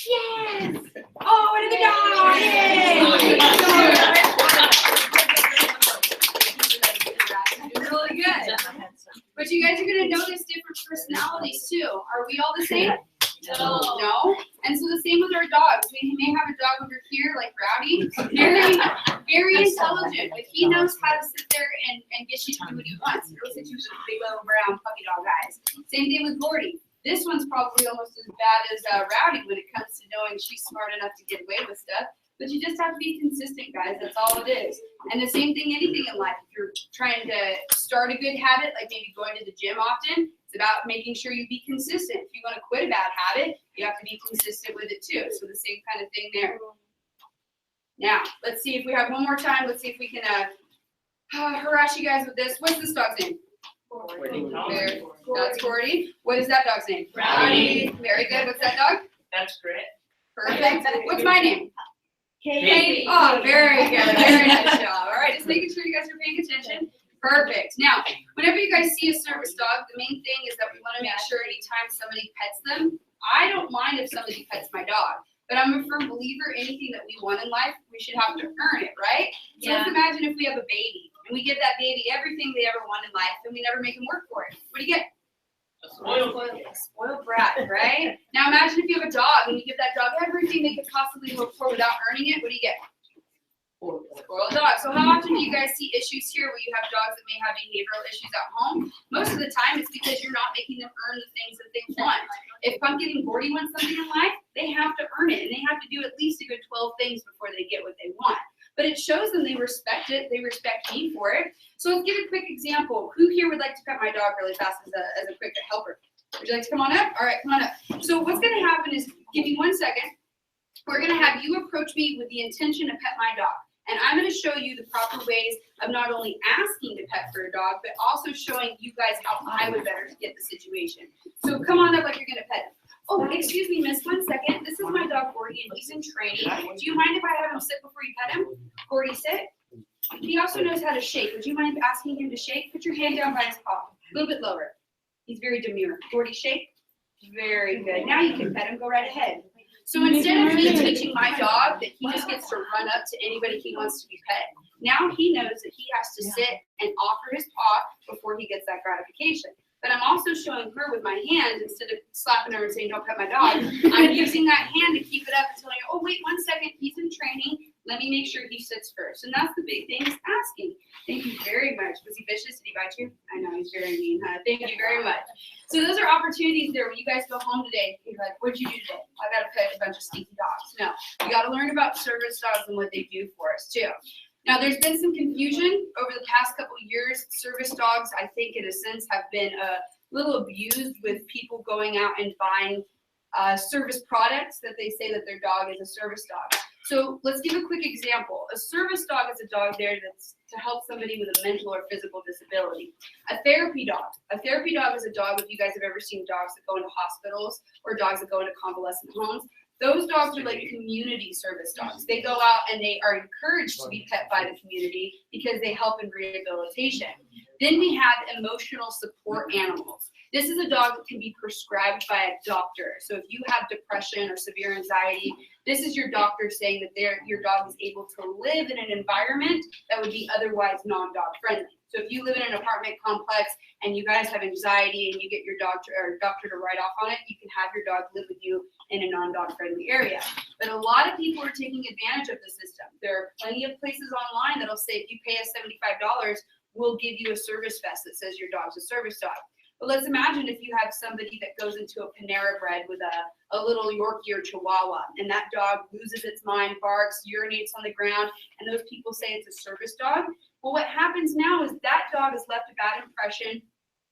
Yes. Oh, look at the dog. Yay. Really good. But you guys are gonna notice different personalities too. Are we all the same? No. And so the same with our dogs. We may have a dog over here like Rowdy, very intelligent, but he knows how to sit there and get you to do what he wants. He'll sit you with big little brown puppy dog eyes. Same thing with Gordy. This one's probably almost as bad as Rowdy when it comes to knowing she's smart enough to get away with stuff. But you just have to be consistent, guys. That's all it is. And the same thing, anything in life. If you're trying to start a good habit, like maybe going to the gym often, it's about making sure you be consistent. If you want to quit a bad habit, you have to be consistent with it too. So the same kind of thing there. Now, let's see if we have one more time. Let's see if we can harass you guys with this. What's this dog's name? Gordy. That's Gordy. What is that dog's name? Rowdy. Very good. What's that dog? That's great. Perfect. What's my name? Katie. Oh, very good. Very nice job. All right, just making sure you guys are paying attention. Perfect. Now, whenever you guys see a service dog, the main thing is that we want to make sure anytime somebody pets them, I don't mind if somebody pets my dog, but I'm a firm believer anything that we want in life, we should have to earn it, right? So let's imagine if we have a baby and we give that baby everything they ever want in life and we never make them work for it. What do you get? A spoiled brat, right? Now imagine if you have a dog and you give that dog everything they could possibly hope for without earning it. What do you get? Spoiled dog. So how often do you guys see issues here where you have dogs that may have behavioral issues at home? Most of the time it's because you're not making them earn the things that they want. If Pumpkin and Gordy want something in life, they have to earn it and they have to do at least a good 12 things before they get what they want. But it shows them they respect it, they respect me for it. So let's give a quick example. Who here would like to pet my dog really fast as a quick helper? Would you like to come on up? All right, come on up. So what's gonna happen is, give me 1 second. We're gonna have you approach me with the intention to pet my dog. And I'm gonna show you the proper ways of not only asking to pet for a dog, but also showing you guys how I would better get the situation. So come on up like you're gonna pet him. Oh, excuse me, miss, 1 second. This is my dog, Gordy, and he's in training. Do you mind if I have him sit before you pet him? Gordy, sit. He also knows how to shake. Would you mind asking him to shake? Put your hand down by his paw. A little bit lower. He's very demure. Gordy, shake. Very good. Now you can pet him. Go right ahead. So instead of me teaching my dog that he just gets to run up to anybody he wants to be pet, now he knows that he has to sit and offer his paw before he gets that gratification. But I'm also showing her with my hand, instead of slapping her and saying, don't pet my dog, I'm using that hand to keep it up and telling her, oh, wait 1 second, he's in training. Let me make sure he sits first. And that's the big thing, is asking. Thank you very much. Was he vicious? Did he bite you? I know, he's very mean, huh? Thank you very much. So those are opportunities there. When you guys go home today, you're like, what'd you do today? I got to pet a bunch of stinky dogs. No, you got to learn about service dogs and what they do for us, too. Now, there's been some confusion over the past couple of years. Service dogs, I think, in a sense, have been a little abused with people going out and buying service products that they say that their dog is a service dog. So let's give a quick example. A service dog is a dog there that's to help somebody with a mental or physical disability. A therapy dog is a dog, if you guys have ever seen dogs that go into hospitals or dogs that go into convalescent homes, those dogs are like community service dogs. They go out and they are encouraged to be pet by the community because they help in rehabilitation. Then we have emotional support animals. This is a dog that can be prescribed by a doctor. So if you have depression or severe anxiety, this is your doctor saying that your dog is able to live in an environment that would be otherwise non-dog friendly. So if you live in an apartment complex and you guys have anxiety and you get your doctor to write off on it, you can have your dog live with you in a non-dog friendly area. But a lot of people are taking advantage of the system. There are plenty of places online that'll say if you pay us $75, we'll give you a service vest that says your dog's a service dog. But let's imagine if you have somebody that goes into a Panera Bread with a little Yorkie or Chihuahua, and that dog loses its mind, barks, urinates on the ground, and those people say it's a service dog. Well, what happens now is that dog has left a bad impression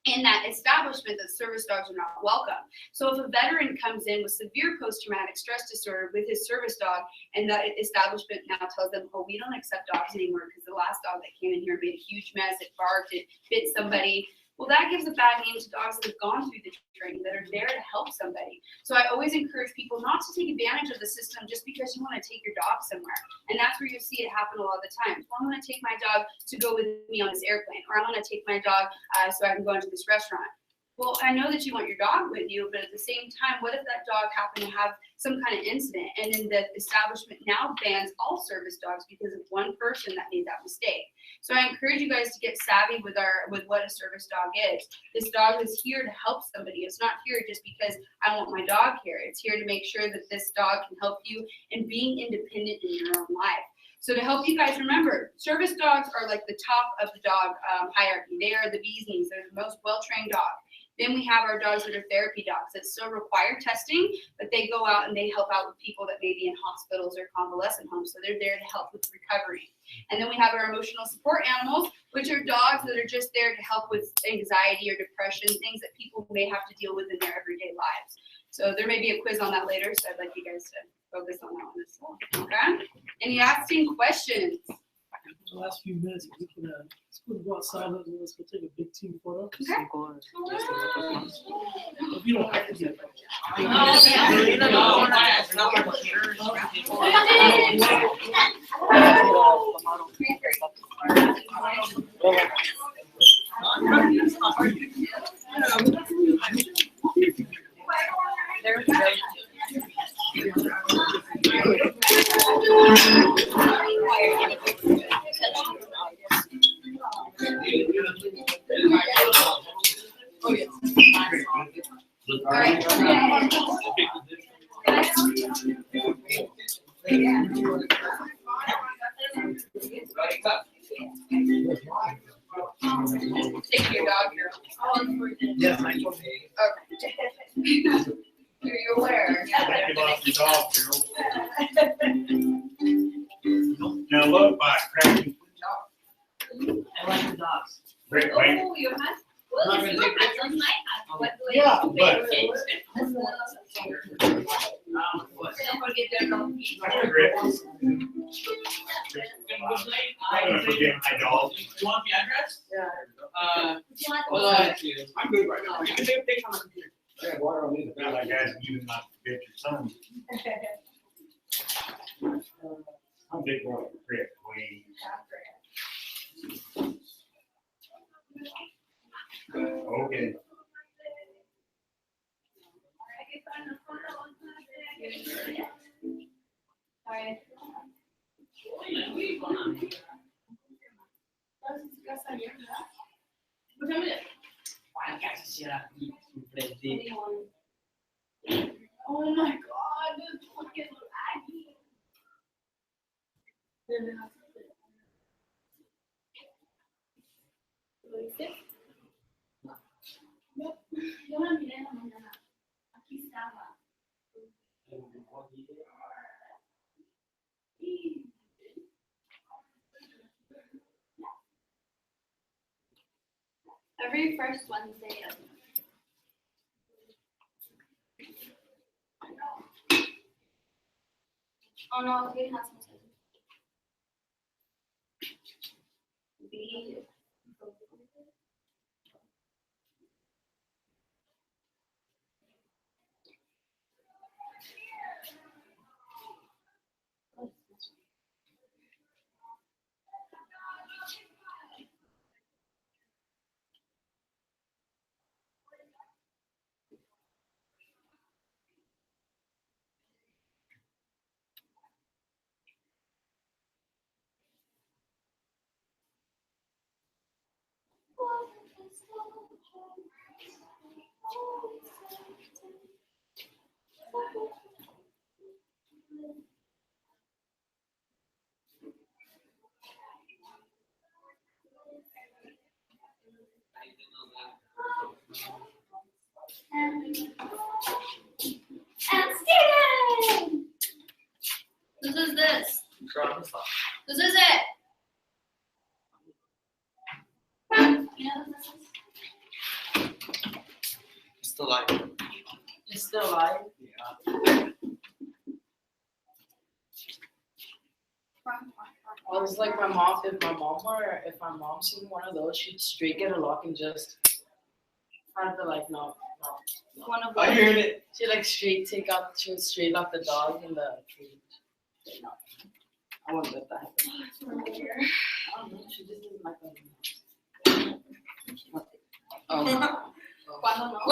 in that establishment that service dogs are not welcome. So if a veteran comes in with severe post-traumatic stress disorder with his service dog, and the establishment now tells them, oh, we don't accept dogs anymore because the last dog that came in here made a huge mess, it barked, it bit somebody. Well, that gives a bad name to dogs that have gone through the training, that are there to help somebody. So I always encourage people not to take advantage of the system just because you want to take your dog somewhere. And that's where you'll see it happen a lot of the time. Well, I'm going to take my dog to go with me on this airplane, or I'm going to take my dog so I can go into this restaurant. Well, I know that you want your dog with you, but at the same time, what if that dog happened to have some kind of incident and then the establishment now bans all service dogs because of one person that made that mistake? So I encourage you guys to get savvy with what a service dog is. This dog is here to help somebody. It's not here just because I want my dog here. It's here to make sure that this dog can help you in being independent in your own life. So to help you guys remember, service dogs are like the top of the dog hierarchy. They are the bee's knees. They're the most well-trained dog. Then we have our dogs that are therapy dogs that still require testing, but they go out and they help out with people that may be in hospitals or convalescent homes. So they're there to help with recovery. And then we have our emotional support animals, which are dogs that are just there to help with anxiety or depression, things that people may have to deal with in their everyday lives. So there may be a quiz on that later, so I'd like you guys to focus on that one as well. Okay? Any asking questions? The last few minutes, we can let's go outside. Let's go take a big team photo. Okay. If you don't have to do it. There we go. All right. Take your dog here. Yes, I told you. Okay. Are you aware? Give off your dog, Gerald. Now look, by cracking. I like the dogs. Great, wait. Oh, you have? Well, it's your husband, my husband. Yeah, but- Don't forget their dog. Great. I'm gonna forget my dog. You want the address? Would you like Well, I'm good right now. you can take a picture on the computer. Yeah, water on me. Now that guy's even not forget your son. How big was it? Great, wait. Okay. Oh my God, this fucking Aggie. Yo la miré en la mañana. Aquí estaba. Every first Wednesday of oh no, we have some time. And Steven! Whose is this? Whose is it? You know who this is? Still alive. It's still alive? Well, it's like my mom, if my mom seen one of those, she'd straight get a lock and just have to like, no. One of I them. heard it. She like she would straight lock the dog in the cage. No, I won't let that happen. I don't know, she just didn't like that. What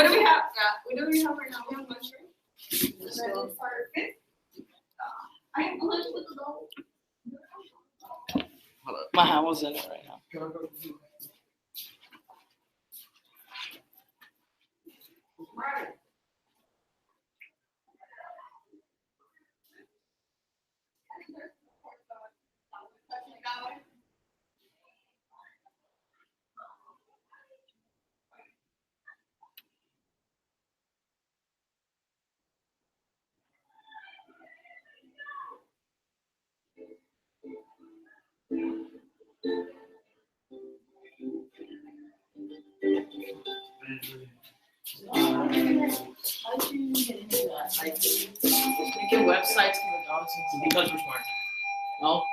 do we have? What do we have right now? We have mushroom. I am allergic with the dog. My hand was in it right now. How did you get into that? Like, making websites for the dogs and Because we're smart. no?